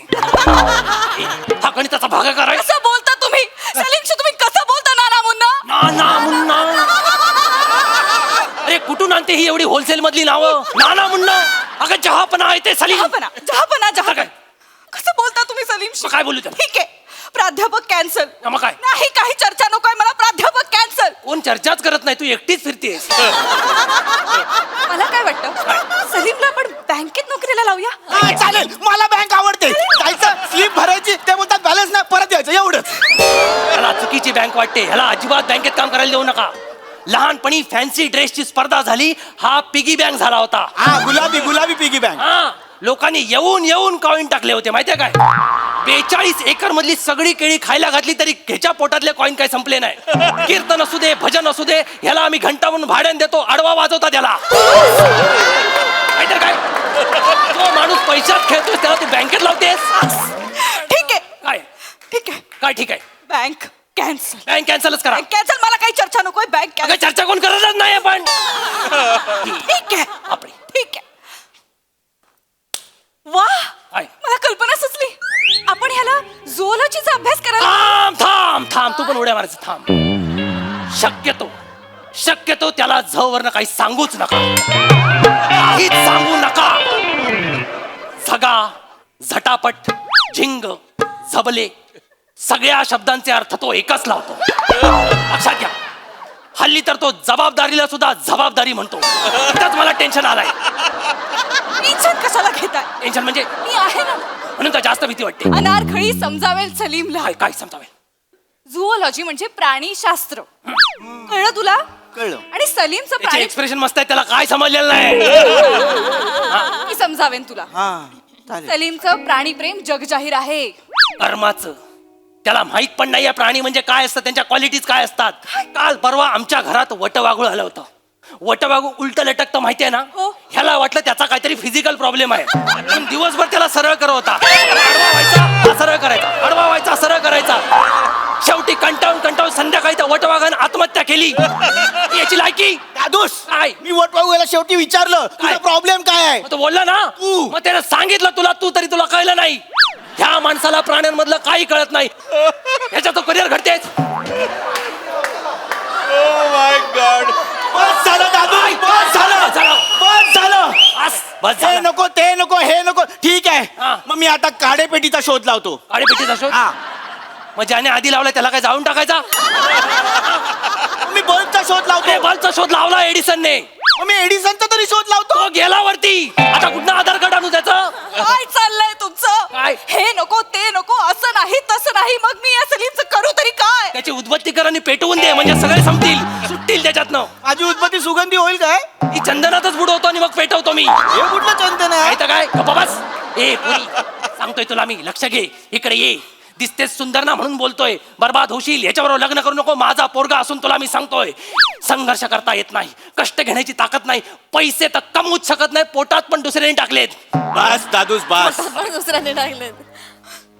हा गणिताचा भागाकार आहे. कसं बोलता तुम्ही? सलीमशी तुम्ही कसं बोलता नाना मुन्ना? नाना मुन्ना. अरे कुठून आणते ही एवढी होलसेल मधली नावं? नाना मुन्ना. अगं जहापना आहे ते सलीम. जहापना जहापना काय? जहापना. कसं बोलता तुम्ही सलीमशी? मग काय बोलू त्याला? ठीक आहे, प्राध्यापक कॅन्सल. मग काय? नाही, काही चर्चा नकोय मला. प्राध्यापक कॅन्सल. कोण चर्चाच करत नाही, तू एकटीच फिरतेस. मला काय वाटतं, सलीमला आपण बँकेत नोकरीला लावूया. हा, चालेल, मला बँक आवडते. जायचं, स्लिप भरायची, ते बोलतात बॅलन्स नाही, परत यायचं, एवढंच. ह्याला चुकीची बँक वाटते. ह्याला अजिबात बँकेत काम करायला देऊ नका. लहानपणी फॅन्सी ड्रेसची स्पर्धा झाली, हा पिगी बँक झाला होता. हा, गुलाबी गुलाबी पिगी बँक. हा लोकांनी येऊन येऊन कॉईन टाकले होते माहितीये काय 42 एकर मधली सगळी केळी खायला घातली तरी घ्याच्या पोटातले कॉईन काही संपले नाही कीर्तन असू दे भजन असू दे ह्याला आम्ही घंटा म्हणून भाड्याने देतो आडवा वाजवता त्याला माहितीये काय तो माणूस पैशात खेळतोय त्याला तू बँकेत लावतेस ठीक आहे काय ठीक आहे काय ठीक आहे बँक कॅन्सल बँक कॅन्सलच करा कॅन्सल मला काही चर्चा नकोय बँक अगं चर्चा कोण करतच नाही आपण ठीक आहे बापरे ठीक आहे वा काय? मला कल्पना सुचली आपण ह्याला झोलॉजीचा अभ्यास करायला थांब थांब थांब तू पण उड्या मारायचं थांब शक्यतो त्याला झवरनं काही सांगूच नका काहीच सांगू नका झगा झटापट झिंग झबले सगळ्या शब्दांचे अर्थ तो एकच लावतो लक्षात घ्या हल्ली तर तो जबाबदारीला सुद्धा जबाबदारी म्हणतो इथंच मला टेन्शन आलाय टेन्शन कशाला घेताय टेन्शन म्हणजे मी आहे ना म्हणून तर जास्त भीती वाटते अनारखळी समजावेल सलीमला काय काय समजावेल झुओलॉजी म्हणजे प्राणीशास्त्र कळलं तुला कळलं. आणि सलीमचं त्याचे प्राणी एक्सप्रेशन मस्त आहे त्याला काय समजलेलं नाही मी समजावेन तुला हा चालेल सलीमचं प्राणीप्रेम जगजाहीर आहे कर्माचं त्याला माहित पण नाही या प्राणी म्हणजे काय असतं त्यांच्या क्वालिटीज काय असतात काल परवा आमच्या घरात वटवागूळ आलं होतं वटवागूळ उलट लटकतं माहितीये ना हो. ह्याला वाटलं त्याचा काहीतरी फिजिकल प्रॉब्लेम आहे पण दिवसभर त्याला सरळ करत होता आडवा व्हायचा हा सरळ करायचा आडवा व्हायचा सरळ करायचा शेवटी कंटाळून संध्याकाळी त्या वटवाघानं आत्महत्या केली याची लायकी दादूस काय? मी वटवागूला शेवटी विचारलं तुझा प्रॉब्लेम काय आहे मग तो बोलला ना तू. मग त्याने सांगितलं तुला तू तरी तुला कळलं नाही ह्या माणसाला प्राण्यांमधलं काही कळत नाही ह्याच्या तो करिअर घडतेच माय गॉड बस झालं दादू बस झालं बस झालं बस हे झालं. नको ते नको हे नको ठीक आहे हा. मग मी आता काडेपेटीचा शोध लावतो काळी पेटीचा शोध हा मग ज्याने आधी लावला त्याला काय जाळून टाकायचा मी बल्बचा शोध लावतो बल्बचा शोध लावला एडिसनने मग मी एडिसनचा तरी शोध लावतो तो गेला वरती आता कुठं आधार कार्ड आणू त्याचं काय चाललंय तुमचं काय? हे नको ते नको असं नाही तसं नाही मग मी या सलीमचं करू तरी काय त्याची उद्बत्तीकरांनी पेटवून दे म्हणजे सगळे संपतील सुटतील त्याच्यातनं माझी उत्पत्ती सुगंधी होईल काय ही चंदनातच बुडवतो आणि मग पेटवतो मी हे कुठलं चंदन आहे काय तर काय गप्पा बस ए पुरी सांगतोय तुला मी लक्ष घे इकडे ये दिसतेस सुंदर ना म्हणून बोलतोय बर्बाद होशील याच्याबरोबर लग्न करू नको माझा पोरगा असून तुला मी सांगतोय संघर्ष करता येत नाही कष्ट घेण्याची ताकद नाही पैसे तर कमवूच शकत नाही पोटात पण दुसऱ्याने टाकलेत बस दादूस बस पण दुसऱ्याने टाकलेत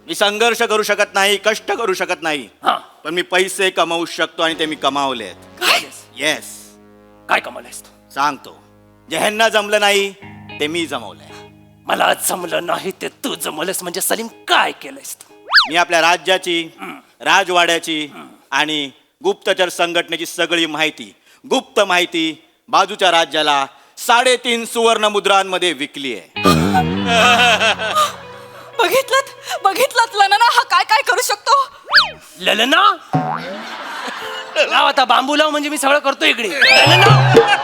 मी संघर्ष करू शकत नाही कष्ट करू शकत नाही हा पण मी पैसे कमवू शकतो आणि ते मी कमावले येस काय कमवलंयस तू सांगतो जे ह्यांना जमलं नाही ते मी जमवलंय मला जमलं नाही ते तू जमवलंस म्हणजे सलीम काय केलंयस तू मी आपल्या राज्याची राजवाड्याची आणि गुप्तचर संघटनेची सगळी माहिती गुप्त माहिती बाजूच्या राज्याला 3.5 सुवर्ण मुद्रांमध्ये विकली आहे बघितलं लना हा काय काय करू शकतो ललना लाव आता बांबू लाव म्हणजे मी सगळं करतो इकडे ललना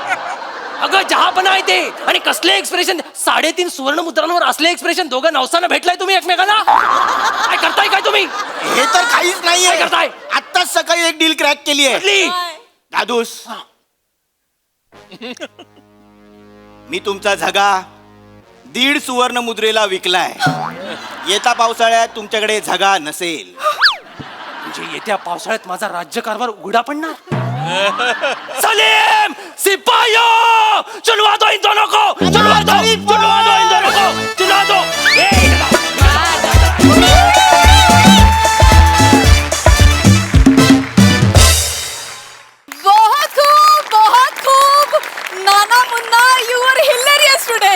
अगं जहा पण आहे ते आणि कसले एक्सप्रेशन 3.5 सुवर्ण मुद्रांवर असले एक्सप्रेशन दोघं नवसानं भेटलाय तुम्ही एकमेकांना काय करताय काय तुम्ही हे तर काहीच काय नाहीये करताय? आत्ताच सकाळी एक डील क्रॅक केली आहे कुठली? दादूस मी तुमचा झगा 1.5 सुवर्ण मुद्रेला विकलाय येता पावसाळ्यात तुमच्याकडे झगा नसेल म्हणजे येत्या पावसाळ्यात माझा राज्यकारभार उघडा पडणार सलीम सिपाहियों चुनवा दो इन दोनों को चुनवा दो इन दोनों को चुनवा दो बहुत खूब Nana Munna you are hilarious today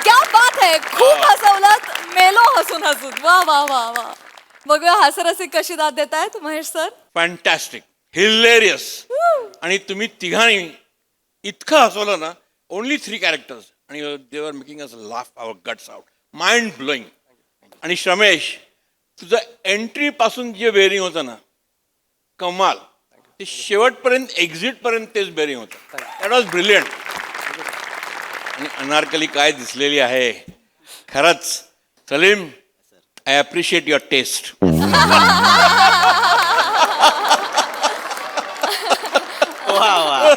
क्या बात है खूप हसवलात मेलो हसून वा वा वा वा बघूया हास्यरसिक कशी दाद देत आहेत महेश सर फॅन्टॅस्टिक हिलेरियस आणि तुम्ही तिघांनी इतकं हसवलं ना ओनली 3 कॅरेक्टर्स आणि they are making us laugh our guts out mind blowing आणि श्रमेश तुझं एंट्री पासून जे बेरिंग होतं ना कमाल ते शेवटपर्यंत एक्झिट पर्यंत तेच बेरिंग होतं दॅट वॉज ब्रिलियंट आणि अनारकली काय दिसलेली आहे खरंच Salim I appreciate your taste वा वा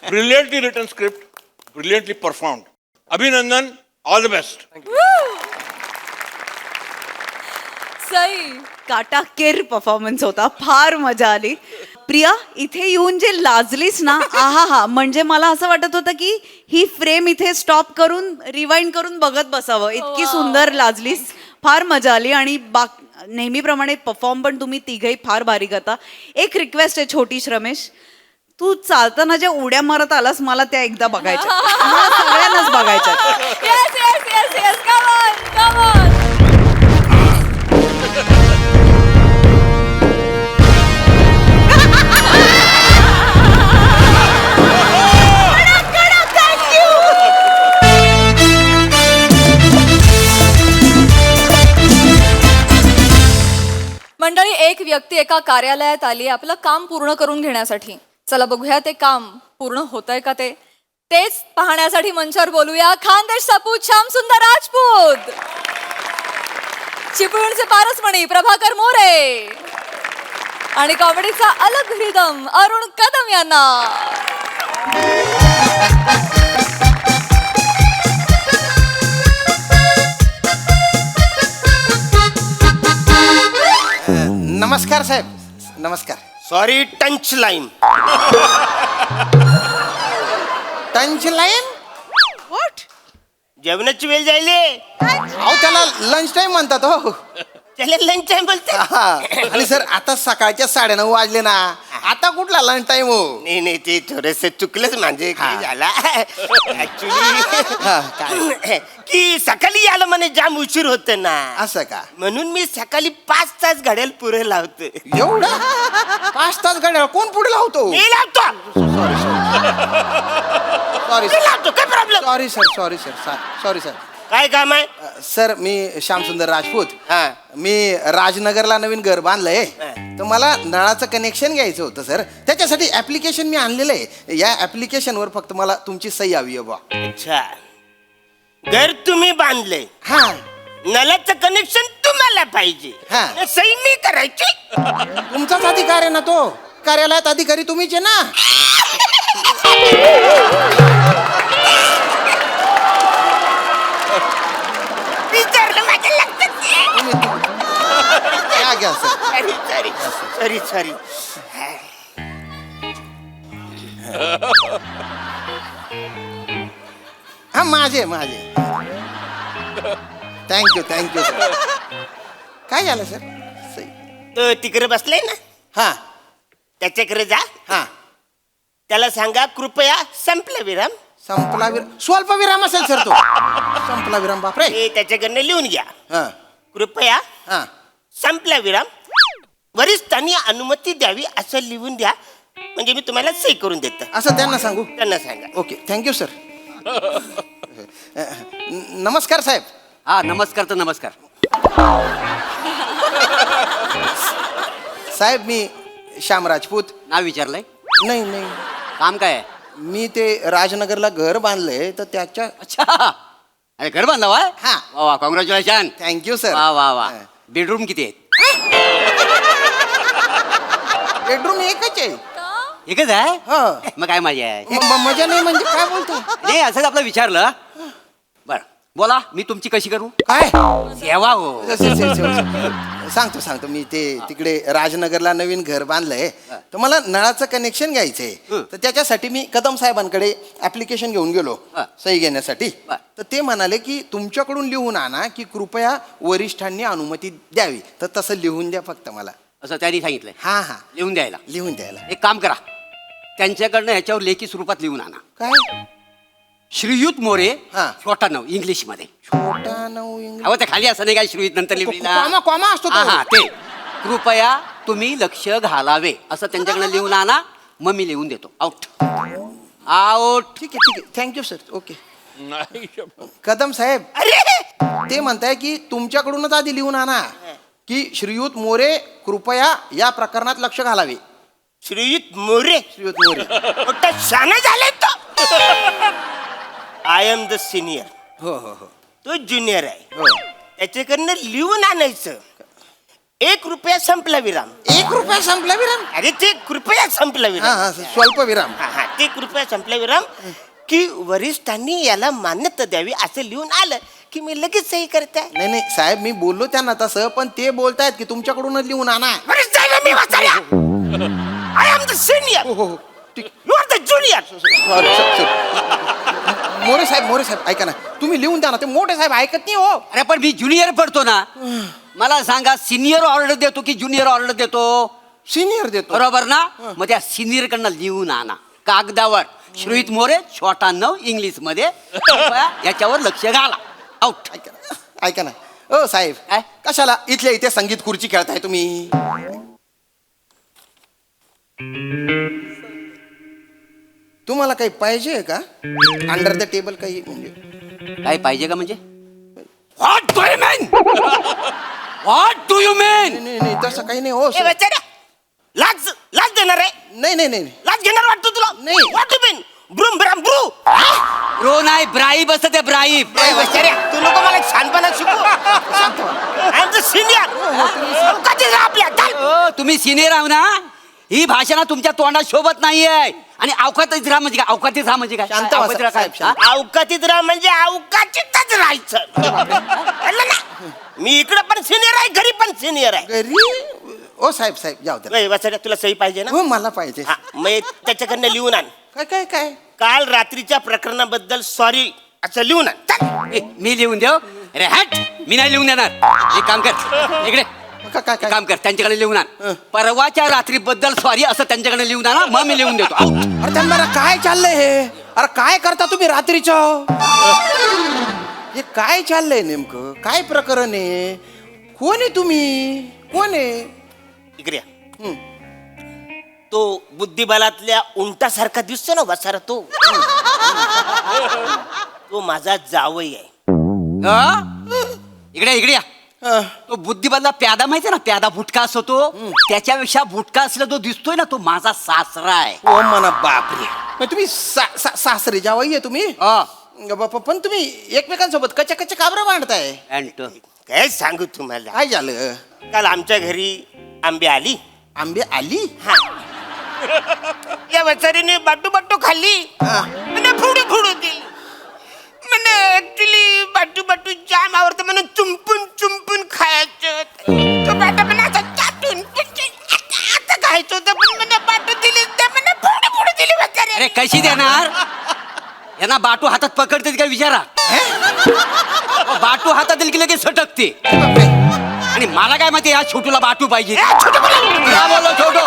brilliantly written script brilliantly performed अभिनंदन ऑल द बेस्ट. सई काटाकेर परफॉर्मन्स होता, फार मजा आली. प्रिया, इथे येऊन जे लाजलीस ना, आहा हा, म्हणजे मला असं वाटत होतं की ही फ्रेम इथे स्टॉप करून रिवाइंड करून बघत बसावं, इतकी सुंदर लाजलीस. फार मजा आली. आणि नेहमीप्रमाणे परफॉर्म पण तुम्ही तिघही फार भारी करता. एक रिक्वेस्ट आहे छोटीश रमेश, तू चालताना ज्या उड्या मारत आलास मला त्या एकदा बघायच्या, आम्हाला सगळ्यांनाच बघायच्या. Yes yes yes yes come on come on. मंडळी, एक व्यक्ती एका कार्यालयात आली आपलं काम पूर्ण करून घेण्यासाठी. चला बघूया ते काम पूर्ण होतंय का ते. तेच पाहण्यासाठी मंचावर बोलूया खानदेश सपूत श्याम सुंदर राजपूत, चिपळूणचे पारसमणी प्रभाकर मोरे आणि कॉमेडीचा अलग रिदम अरुण कदम यांना. नमस्कार साहेब, नमस्कार. सॉरी, टंच लाईन. टंच लाईन. जेवणाची वेळ जायले. अहो त्याला लंच टाइम म्हणतात हो. त्याला लंच टाइम बोलते. हा. आणि सर आता सकाळच्या 9:30 वाजले ना, आता कुठला लंच टाइम हो. नाही नाही, ते थोडस चुकलंच म्हणजे काय झाला ऍक्च्युली की सकाळी यायला म्हणे जाम उशीर होत ना, असं का? म्हणून मी सकाळी 5 तास घड्याल पुढे लावतो. एवढा 5 तास घड्याळ कोण पुढे लावतो? मी लावतो. सॉरी मी लावतो, काय problem? Sorry sir, sorry sir, sorry sir. काय काम आहे? सर मी श्यामसुंदर राजपूत. हा. मी राजनगरला नवीन घर बांधलंय, हा. तर मला नळाचं कनेक्शन घ्यायचं होतं सर. त्याच्यासाठी ऍप्लिकेशन मी आणलेलं आहे. या ऍप्लिकेशनवर फक्त मला तुमची सही हवी आहे बा. अच्छा, घर तुम्ही बांधले, हा. नलाचं कनेक्शन तुम्हाला पाहिजे, हा. सही मी करायची. तुमचाच अधिकार आहे ना तो. कार्यालयात अधिकारी तुम्हीच आहे ना. विचारलं माझ्या लक्षात. या घ्या sir. Sorry sorry sorry sorry. हा माझे माझे. Thank you thank you sir. काय झालं सर? सही. तो तिकडे बसलाय ना, हा त्याच्याकडे जा. हा. त्याला सांगा कृपया संपलं विराम. संपला विराम. स्वल्प विराम असेल सर तो. संपला विराम बापरे. हे त्याच्याकडनं लिहून घ्या. हा कृपया हा. संपला विराम, वरिष्ठांनी अनुमती द्यावी असं लिहून द्या, म्हणजे मी तुम्हाला सही करून देतो. असं त्यांना सांगू. त्यांना सांगा. Okay thank you sir. नमस्कार साहेब. हा नमस्कार तर नमस्कार. साहेब मी श्याम राजपूत. नाव विचारलंय? नाही नाही, काम काय आहे? मी ते राजनगरला घर बांधलंय तर त्याच्या. अच्छा, अरे घर बांधला वा. हा. वा वा, कॉंग्रॅच्युलेशन. Thank you sir. वा वा वा. बेडरूम किती आहेत? बेडरूम एकच आहे. एकच आहे? हा. मग काय मजा आहे? मजा नाही म्हणजे काय बोलतो? नाही असंच आपलं विचारलं. बर बोला, मी तुमची कशी करू? काय सेवा हो. सांगतो सांगतो. मी ते तिकडे राजनगरला नवीन घर बांधलंय, तर मला नळाचं कनेक्शन घ्यायचंय. तर त्याच्यासाठी मी कदम साहेबांकडे ऍप्लिकेशन घेऊन गेलो सही घेण्यासाठी. तर ते म्हणाले की तुमच्याकडून लिहून आणा की कृपया वरिष्ठांनी अनुमती द्यावी. तर तसं लिहून द्या फक्त मला. असं त्यांनी सांगितलंय हा हा, लिहून द्यायला. लिहून द्यायला. एक काम करा, त्यांच्याकडनं ह्याच्यावर लेखी स्वरूपात लिहून आणा. काय? श्रीयुत मोरे, हा. छोटा नाव इंग्लिश मध्ये. छोटा नऊ इंग्लिश. अहो ते खाली असं नाही काय श्रीयुत नंतर लिहिलेला. कॉमा कॉमा असतो तो. हा हा, ते कृपया तुम्ही लक्ष घालावे असं त्यांच्याकडे लिहून आणा, मग मी लिहून देतो. Out out. ठीक आहे ठीक आहे, थँक्यू सर. ओके. नाही कदम साहेब अरे ते म्हणताय की तुमच्याकडूनच आधी लिहून आणा की श्रीयुत मोरे कृपया या प्रकरणात लक्ष घालावे. श्रीयुत मोरे, श्रीयुत मोरे. मोठा शाना झालाय तो. आय एम द सिनियर, हो हो हो तो ज्युनियर आहे. हो. त्याच्याकडनं लिहून आणायचं. 1 रुपया संपला विराम. 1 रुपया संपला विराम. अरे ते कृपया संपला हा विराम. हा, स्वल्प विराम. हा हा, ते कृपया संपला विराम. की वरिष्ठांनी याला मान्यता द्यावी असं लिहून आलं की मी लगेच सही करते. नाही नाही साहेब मी बोललो त्यांना तसं पण ते बोलतायत की तुमच्याकडूनच लिहून आणा. वरिष्ठांना मी वाचाया. I am the senior. हो हो ठीक. You are the junior. More साहेब ऐका ना तुम्ही लिहून द्या ना ते मोठे साहेब ऐकत नाही हो. अरे पण मी ज्युनियर पडतो ना. मला सांगा सिनियर ऑर्डर देतो की ज्युनियर ऑर्डर देतो? सिनियर देतो. बरोबर ना. मग त्या सिनियर कडनं लिहून आणा कागदावर. श्रुईत मोरे छोटा 9 इंग्लिश मध्ये कृपया याच्यावर लक्ष घाला. आउट. ऐका ना ओ साहेब काय? कशाला इथल्या इथे संगीत खुर्ची खेळताय तुम्ही? तुम्हाला काही पाहिजे का अंडर द टेबल काही म्हणजे काय पाहिजे का म्हणजे? What do you mean? What do you mean? नाही तसं काही नाही हो ए sir. बचाऱ्या, लाज लाज देणार आहे? नाही लाज घेणार वाटतं तुला? नाही. What you mean? ब्रूम ब्राम ब्रू. ब्रो नाही ब्राईब असतं ते ब्राईब. ए बचाऱ्या, तू नको मला छानपणा शिकू. I am the senior. कधी आपल्या चल. तुम्ही सिनियर आहो ना. ही भाषा ना तुमच्या तोंडात शोभत नाहीये. आणि अवकातीत राहा म्हणजे काय? अवकातीत राहा म्हणजे काय? शांत व्हा, अवकातीत राहा काय? साहेब, शांत. हा? अवकातीत राहा म्हणजे अवकातीतच राहायचं. कळलं ना? मी इकडे पण सिनियर आहे, घरी पण सिनियर आहे. घरी ओ साहेब जाऊ द्या. ए, बचाऱ्या, तुला सही पाहिजे ना? हो मला पाहिजे. हा, मग त्याच्याकडनं लिहून आण. काय काल रात्रीच्या प्रकरणाबद्दल सॉरी असं लिहून आण. चल. ए, मी लिहून देऊ? अरे हट. मी नाही लिहून देणार. एक काम कर इकडे. काय एक काम कर त्यांच्याकडे लिहून आण. परवाच्या रात्रीबद्दल सॉरी असं त्यांच्याकडे लिहून आणा. मग मी लिहून देतो. अरे त्यांना काय चाललंय हे? अरे काय करता तुम्ही रात्रीचं? हे काय चाललंय नेमकं? काय प्रकरण आहे? कोण आहे तुम्ही? कोण आहे? इकडे या. तो बुद्धिबलातल्या उंटासारखा दिसतो ना वसारा तो. तो माझा जावई आहे. इकडे या. तो बुद्धिबलला प्यादा माहितीये ना? प्यादा भुटका असतो तो. त्याच्यापेक्षा भुटका असला जो दिसतोय ना तो माझा सासरा आहे. ओ मना बापरे. मग तुम्ही सासरे जावई आहे तुम्ही? पण तुम्ही एकमेकांसोबत कच्च्या काबरा मांडताय? अँटो. काय सांगू तुम्हाला. काय झालं? काल आमच्या घरी आंबे आली. आंबे आली? हा. या वचारीने बाटू खाल्ली. म्हणजे फोडू दिली. म्हणजे ऍक्च्युली बाटू जाम आवडतं म्हणून चुंपून खायचं. तो बाटा पण असा चाटून आता खायचं होतं पण म्हणजे बाटू दिली ते म्हणजे फोडू दिली वचारी. अरे कशी देणार? यांना बाटू हातात पकडते का विचारा. बाटू हातात दिली की लगेच सटकते. आणि मला काय माहिती या छोटूला बाटू पाहिजे. ना बोललो छोटू.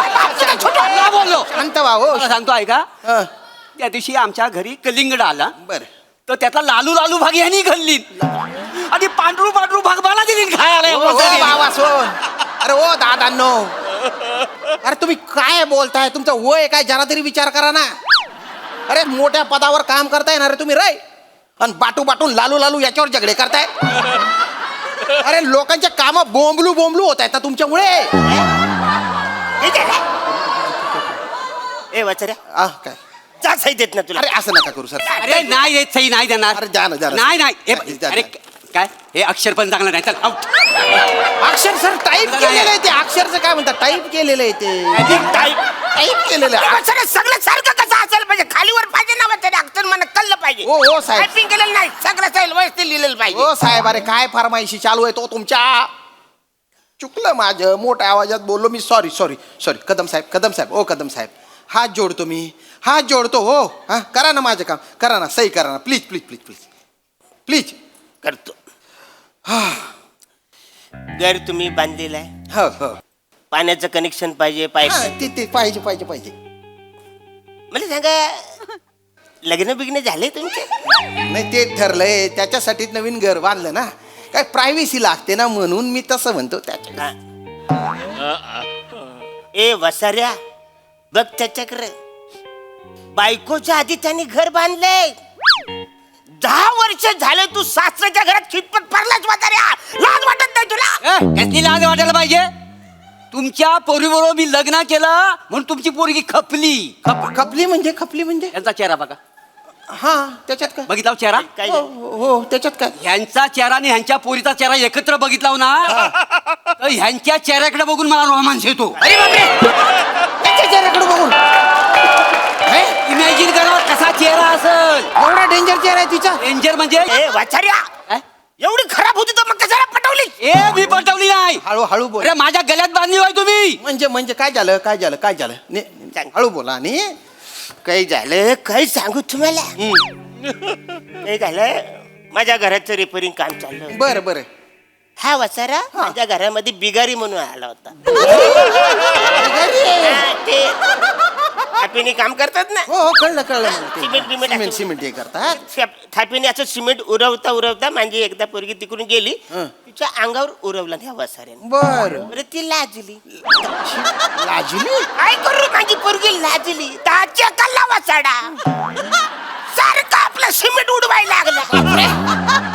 ना बोललो. शांत व्हा हो. मला सांगतो ऐका. त्या दिवशी आमच्या घरी कलिंगड आला. बर. तर त्यातला लालू भाग यांनी खाल्ली. आणि पांढरू भाग मला दिली खायला. अरे ओ दादांनो. अरे तुम्ही काय बोलताय? तुमचं वय काय जरा तरी विचार करा ना. अरे मोठ्या पदावर काम करताय ना रे तुम्ही रे. आणि बाटून लालू याच्यावर झगडे करताय. अरे लोकांचे काम बोंबलू होत आहेत ना तुमच्यामुळे. ए वचाऱ्या काय जा सही देत ना तुला. अरे असं नका करू सर. अरे नाही देत सही नाही देणार. अरे द्या ना. नाही हे द्या. अरे काय हे अक्षर पण चांगलं नाही. चल आउट. अक्षर सर टाईप केलेलं आहे ते. अक्षरचं काय म्हणतात? टाईप केलेलं आहे ते. टाईप केलेलं आहे. वचाऱ्या सगळं सारखं कसं असेल पाहिजे? खालीवर पाहिजे ना वचाऱ्या. अक्षर मला कळलं पाहिजे. हो साहेब. टायपिंग केलेलं नाही. सगळं साहेब व्यवस्थित लिहिलेलं पाहिजे. हो साहेब. अरे काय फरमाईशी चालू आहे तो तुमच्या? चुकलं माझं. मोठ्या आवाजात बोललो मी. सॉरी. कदम साहेब. ओ कदम साहेब हात जोडतो मी. हात जोडतो हो. हा करा ना माझं काम. करा ना सही करा ना प्लीज. करतो. घर तुम्ही बांधलेलं आहे. हो. पाण्याचं कनेक्शन पाहिजे. पाईप ते पाहिजे. मला सांगा लग्न बिग्न झाले तुमचे? नाही ते ठरलंय. त्याच्यासाठी नवीन घर बांधलं ना. काय प्रायव्हसी लागते ना म्हणून मी तसं म्हणतो त्याच्या. ए वसाऱ्या बघ त्याच्याकडे. बायकोच्या आधी त्यांनी घर बांधलंय. 10 वर्ष झाले तू सासऱ्याच्या घरात खिटपट पडलाच वसाऱ्या. लाज वाटत नाही तुला? कसली लाज वाटायला पाहिजे? तुमच्या पोरीबरोबर मी लग्न केलं म्हणून तुमची पोरगी खपली. खपली म्हणजे यांचा चेहरा बघा. हा त्याच्यात काय? बघितला चेहरा? काय हो त्याच्यात काय? ह्यांचा चेहरा आणि ह्यांच्या पोरीचा चेहरा एकत्र बघितला ना तर ह्यांच्या चेहऱ्याकडे बघून मला रोमांस येतो. त्याच्या चेहऱ्याकडे बघून इमॅजिन करा कसा चेहरा असेल. एवढा डेंजर चेहरा आहे तिचा. डेंजर म्हणजे ए वाचार्या काय? एवढी खराब होती तर मग कशाला पटवली? ए मी पटवली नाही. हळू हळू बोल. अरे माझ्या गळ्यात बांधली होय तुम्ही. म्हणजे काय झालं काय झालं काय झालं हळू बोला. आणि काही झालं काय सांगू तुम्हाला? काय झालं, माझ्या घराचं रिपेअरिंग काम चाललं. बरं बरं. हा वसारा माझ्या घरामध्ये बिगारी म्हणून आला होता. हा, ते थापीने काम करतात ना. हो हो कळलं कळलं मला ते. सिमेंट बिमेंट सिमेंट असं- सिमेंट हे करतात. थापीने असं सिमेंट उरवता उरवता म्हणजे एकदा पोरगी तिकडून गेली, तिच्या अंगावर उरवलं त्या वसाऱ्याने. बरं. बरं ती लाजली. लाजली. काय करू, माझी पोरगी लाजली. ताच्या कल्ला वसाडा सारखं आपलं सिमेंट उडवायला लागलं.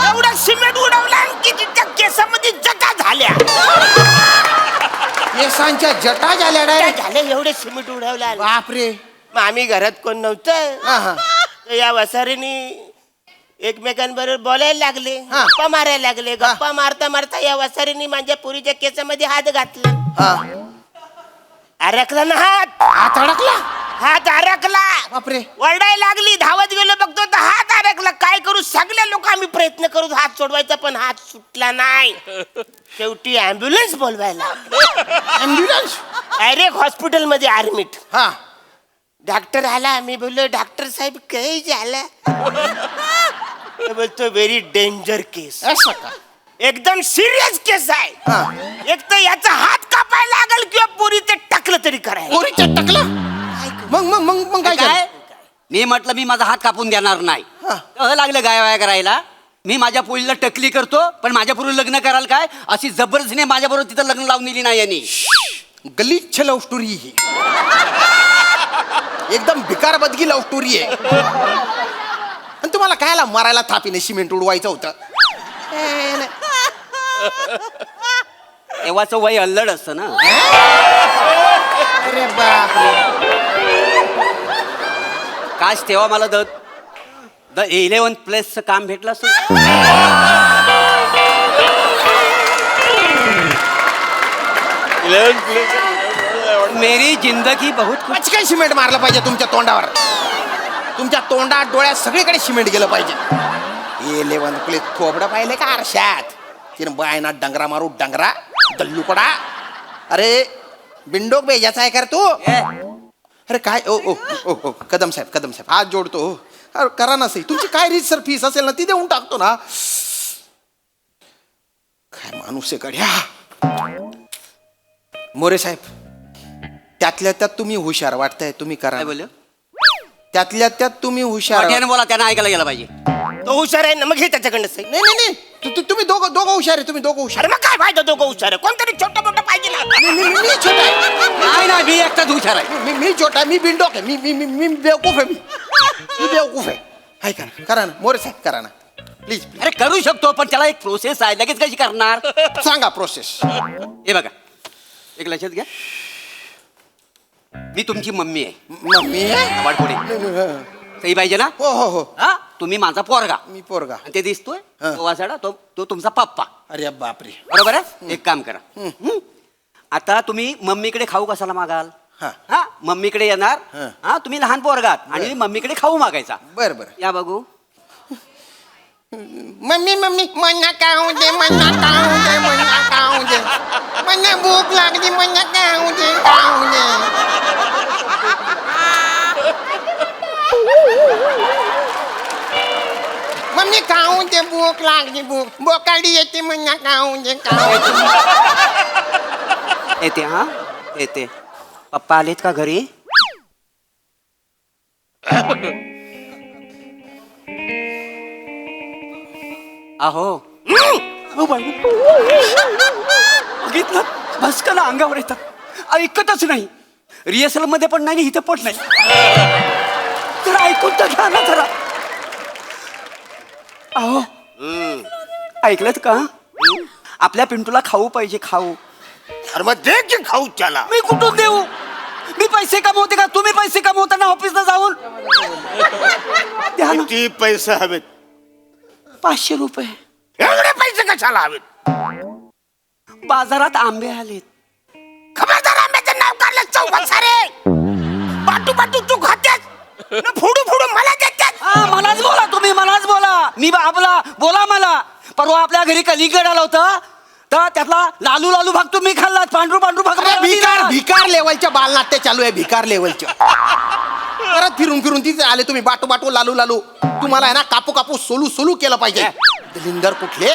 एवढं सिमेंट उडवलं की तिच्या केसामध्ये जटा झाल्या. केसांच्या जटा झाल्या त्या डायरेक्ट. झाल्या एवढे सिमेंट उडवलं. बापरे. मग आम्ही घरात कोण नव्हतं, हा हा तर या वसारीने एकमेकांबरोबर बोलायला लागले, हा. गप्पा मारायला लागले. गप्पा मारता मारता या वसारीने माझ्या पोरीच्या केसामध्ये हात घातला. हा. अडकला ना हात. हात अडकला. हात अडकला. बापरे. वरडायला लागली. धावत गेलो, बघतो तर हात अडकला. काय करू, सगळे लोक आम्ही प्रयत्न करू हात सोडवायचा, पण हात सुटला नाही. शेवटी अँब्युलन्स बोलवायला. ॲम्ब्युलन्स. डायरेक्ट हॉस्पिटल मध्ये ऍडमिट. हा. डॉक्टर आला. मी बोललो, डॉक्टर साहेब काही झालं? तो बोलतो व्हेरी डेंजर केस, असं का. एकदम सिरियस केस हा. आहे. एक तर याचा हात कापायला लागल किंवा पोरीचं टाकलं तरी करायला. पोरीच्या टाकला. मग काय काय झालं? मी म्हटलं मी माझा हात कापून देणार नाही. हा. तेव्हा लागलं गायवाया करायला. मी माझ्या पोरीला टकली करतो, पण माझ्या पोरी लग्न कराल काय अशी जबरदस्तीने माझ्याबरोबर तिथं लग्न लावून दिली नाही यांनी. गलिच्छ लव्ह स्टोरी ही. एकदम भिकार बदगी लव्ह स्टोरी आहे. आणि तुम्हाला कायला मारायला थापीने सिमेंट उडवायचं होतं? तेव्हाचं वय अल्लड असतं ना. अरे बापरे. काश तेव्हा मला द 11+ काम भेटलं असतं. मेरी जिंदगी बहुत खुश. पचकन सिमेंट मारलं पाहिजे तुमच्या तोंडावर. तुमच्या तोंडात डोळ्यात सगळीकडे सिमेंट गेलं पाहिजे. 11 थोबडं पाहिले का आरशात? तिनं बायना डंगरा मारू डंगरा दल्लूकडा. अरे बिंडोक बेजाचा आहे कर तू. अरे काय ओ ओ ओ ओ कदम साहेब हात जोडतो. अरे करा ना सही. तुमची काय रीत सर फीस असेल ना ती देऊन टाकतो ना. काय माणूस आहे गड्या. मोरे साहेब, त्यातल्या त्यात तुम्ही हुशार वाटताय. तुम्ही करा काय ना. बोललो? त्यातल्या त्यात तुम्ही हुशार. मोठ्याने बोला, त्यांना ऐकायला गेलं पाहिजे. तो हुशार आहे ना, मग हे त्याच्याकडनं सही. नाही तुम्ही दोघं हुशार आहे. तुम्ही दोघं हुशार अरे मग काय फायदा, दोघं हुशार आहे. कोणतरी छोटं मोठं पाहिजे ना. मी छोटा आहे. नाही मी एकटाच हुशार आहे. मी छोटा आहे. मी बिंडोक आहे. मी बेवकूफ आहे. मी बेवकूफ आहे. ऐका ना, करा ना मोरे साहेब, करा ना प्लीज. अरे करू शकतो, पण त्याला एक प्रोसेस आहे. लगेच कशी करणार? सांगा प्रोसेस. हे बघा, एक लक्षात घ्या. मी तुमची मम्मी आहे. मम्मी. वाडपुडे सही पाहिजे ना. हो हो हो. हा, तुम्ही माझा पोरगा. मी पोरगा. आणि ते दिसतोय हा. तो वासाडा, तो तुमचा पप्पा. अरे बापरे. बरोबर आहे. एक काम करा. आता तुम्ही मम्मीकडे खाऊ कशाला मागाल? हा. हा, मम्मीकडे येणार. हा. हा, तुम्ही लहान पोरगात आणि मम्मीकडे खाऊ मागायचा. बरं. या बघू. मम्मी मन्ना खाऊ दे. मन्ना भूक लागली. मन्ना खाऊ दे. मम्मी खाऊ दे. भूक लागली. बोकाडी येते. मन्ना खाऊ दे. येते. हा येते. पप्पा आलेत का घरी? अहो बघितलं, भस्कन अंगावर येतात. ऐकतच नाही. रिहर्सल मध्ये पण नाही, इथं पण नाही. तर ऐकून तर घ्या ना जरा. अहो ऐकलत का? आपल्या पिंटूला खाऊ पाहिजे. खाऊ. अरे मग दे की खाऊ त्याला. मी कुठून देऊ? मी पैसे कमवते का? तुम्ही पैसे कमवता ना ऑफिसला जाऊन. द्या ना. किती पैसे हवेत? 500 रुपये. एवढे पैसे कशाला हवेत? बाजारात आंबे आलेत. खबरदार, आंब्याचं नाव काढलं चौकात सारे. बाटू तू खातेस. फोडू फोडू मला देतात. हा, मलाच बोला तुम्ही, मलाच बोला. मी आपला बोला मला. परवा आपल्या घरी कलिंगड आलं होतं, तर त्यातला लालू लालू भाग तुम्ही खाल्लात, पांढरू पांढरू भाग मला भिकार दिला. भिकार लेवलच्या बालनाट्य चालू आहे, भिकार लेवलच्या. परत फिरून फिरून तिथे आले तुम्ही, बाटू बाटू लालू लालू. तुम्हाला आहे ना कापू कापू सोलू सोलू केलं पाहिजे. दलिंदर कुठले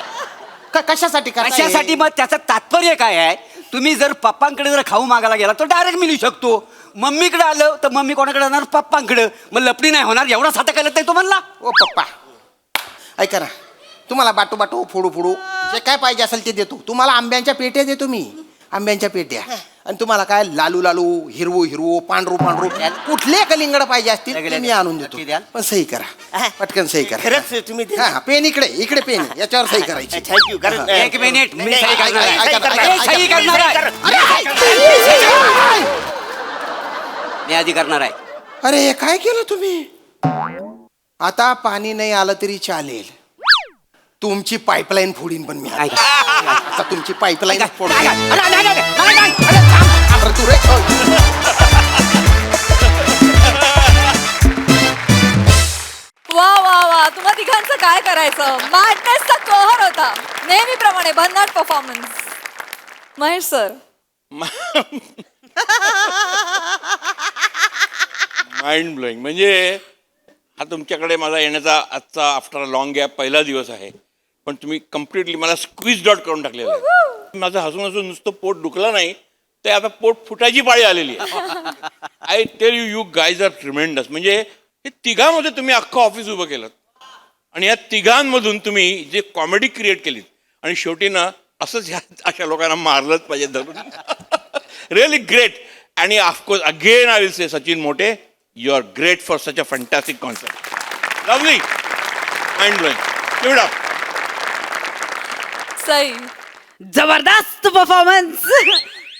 कशासाठी करताय? कशासाठी? मग त्याचं तात्पर्य काय आहे? तुम्ही जर पप्पांकडे जर खाऊ मागायला गेला तर डायरेक्ट मिळू शकतो. मम्मीकडे आलं तर मम्मी कोणाकडे जाणार? पप्पांकडे. मग लपडी नाही होणार, एवढा साठा केलं नाही तो म्हणला. ओ पप्पा ऐका ना, तुम्हाला बाटू बाटू फोडू फोडू जे काय पाहिजे असेल ते देतो. तुम्हाला आंब्यांच्या पेट्या देतो मी, आंब्याच्या पेट्या. आणि तुम्हाला काय लालू लालू, हिरवू हिरवू, पांढरू पांढरू, कुठले कलिंगड पाहिजे असतील ते मी आणून देतो. पण सही करा, पटकन सही करा. खरंच तुम्ही हा, हा, पेन इकडे, इकडे पेन, याच्यावर सही करायची. थँक्यू. कारण एक मिनिट, मी नाही, सही करणार आहे. ऐका ना, करणार. सही करणार आहे. अरे, मी आधी करणार आहे. अरे हे काय केलं तुम्ही? आता पाणी नाही आलं तरी चालेल, तुमची पाईपलाईन फोडीन पण मी. आता तुमची पाईपलाईन फोड. तू रे वा वा वा, तुम्हा तिघांचं काय करायचं? मॅडनेसचा कहर होता नेहमीप्रमाणे, भन्नाट performance. Mahesh sir, mind blowing. म्हणजे हा तुमच्याकडे माझा येण्याचा आजचा आफ्टर अ लॉंग गॅप पहिला दिवस आहे, पण तुम्ही कम्प्लिटली मला स्क्वीज आउट करून टाकलेलं आहे. माझं हसून हसून नुसतं पोट दुखलं नाही, ते आता पोट फुटायची पाळी आलेली आहे. I tell you, you guys are tremendous. म्हणजे हे तिघांमध्ये तुम्ही अख्खं ऑफिस उभं केलं, आणि या तिघांमधून तुम्ही जे कॉमेडी क्रिएट केलीत, आणि शेवटी ना असंच ह्या अशा लोकांना मारलंच पाहिजे धरून. Really great. आणि of course again I will say Sachin Mote, you are great for such a fantastic concept. Lovely, mind blowing. Give it up. Sai, जबरदस्त परफॉर्मन्स.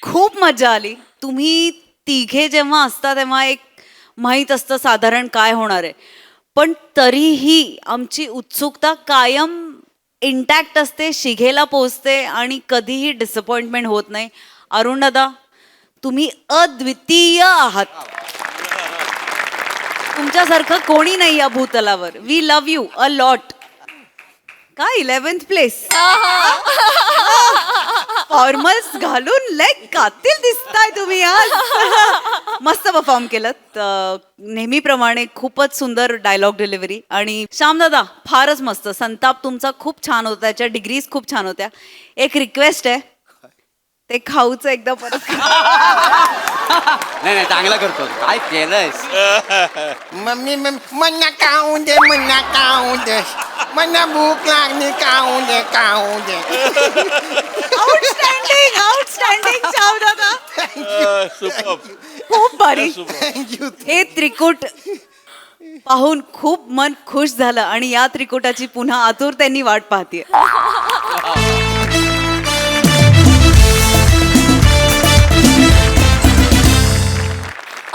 खूप मजा आली. तुम्ही तिघे जेव्हा असता तेव्हा एक माहीत असतं साधारण काय होणार आहे, पण तरीही आमची उत्सुकता कायम इंटॅक्ट असते, शिघेला पोचते आणि कधीही डिसअपॉइंटमेंट होत नाही. अरुण दादा, तुम्ही अद्वितीय आहात. तुमच्यासारखं कोणी नाही या भूतलावर. We love you a lot. काय 11th प्लेस, फॉर्मल्स घालून लेग कातील दिसताय तुम्ही आज. मस्त परफॉर्म केलं. नेहमीप्रमाणे खूपच सुंदर डायलॉग डिलिव्हरी. आणि श्यामदादा फारच मस्त. संताप तुमचा खूप छान होता, त्याच्या डिग्रीज खूप छान होत्या. एक रिक्वेस्ट आहे, ते खाऊचं एकदा परत. नाही नाही, चांगला करतो. काय केलंयस? मम्मी मन्ना खाऊन दे, मन्ना खाऊन दे, मन्ना भूक लागली, खाऊन दे खाऊन दे. Outstanding, outstanding श्यामदादा. सुपर. खूप भारी. थँक्यू. हे त्रिकूट पाहून खूप मन खुश झालं आणि या त्रिकुटाची पुन्हा आतुरतेने वाट पाहते.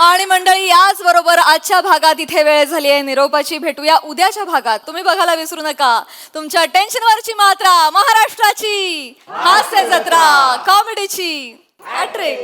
आणि मंडळी, याच बरोबर आजच्या भागात इथे वेळ झाली आहे निरोपाची. भेटूया उद्याच्या भागात. तुम्ही बघायला विसरू नका तुमच्या टेन्शनवरची मात्रा, महाराष्ट्राची हास्य जत्रा, कॉमेडीची हॅट्रिक.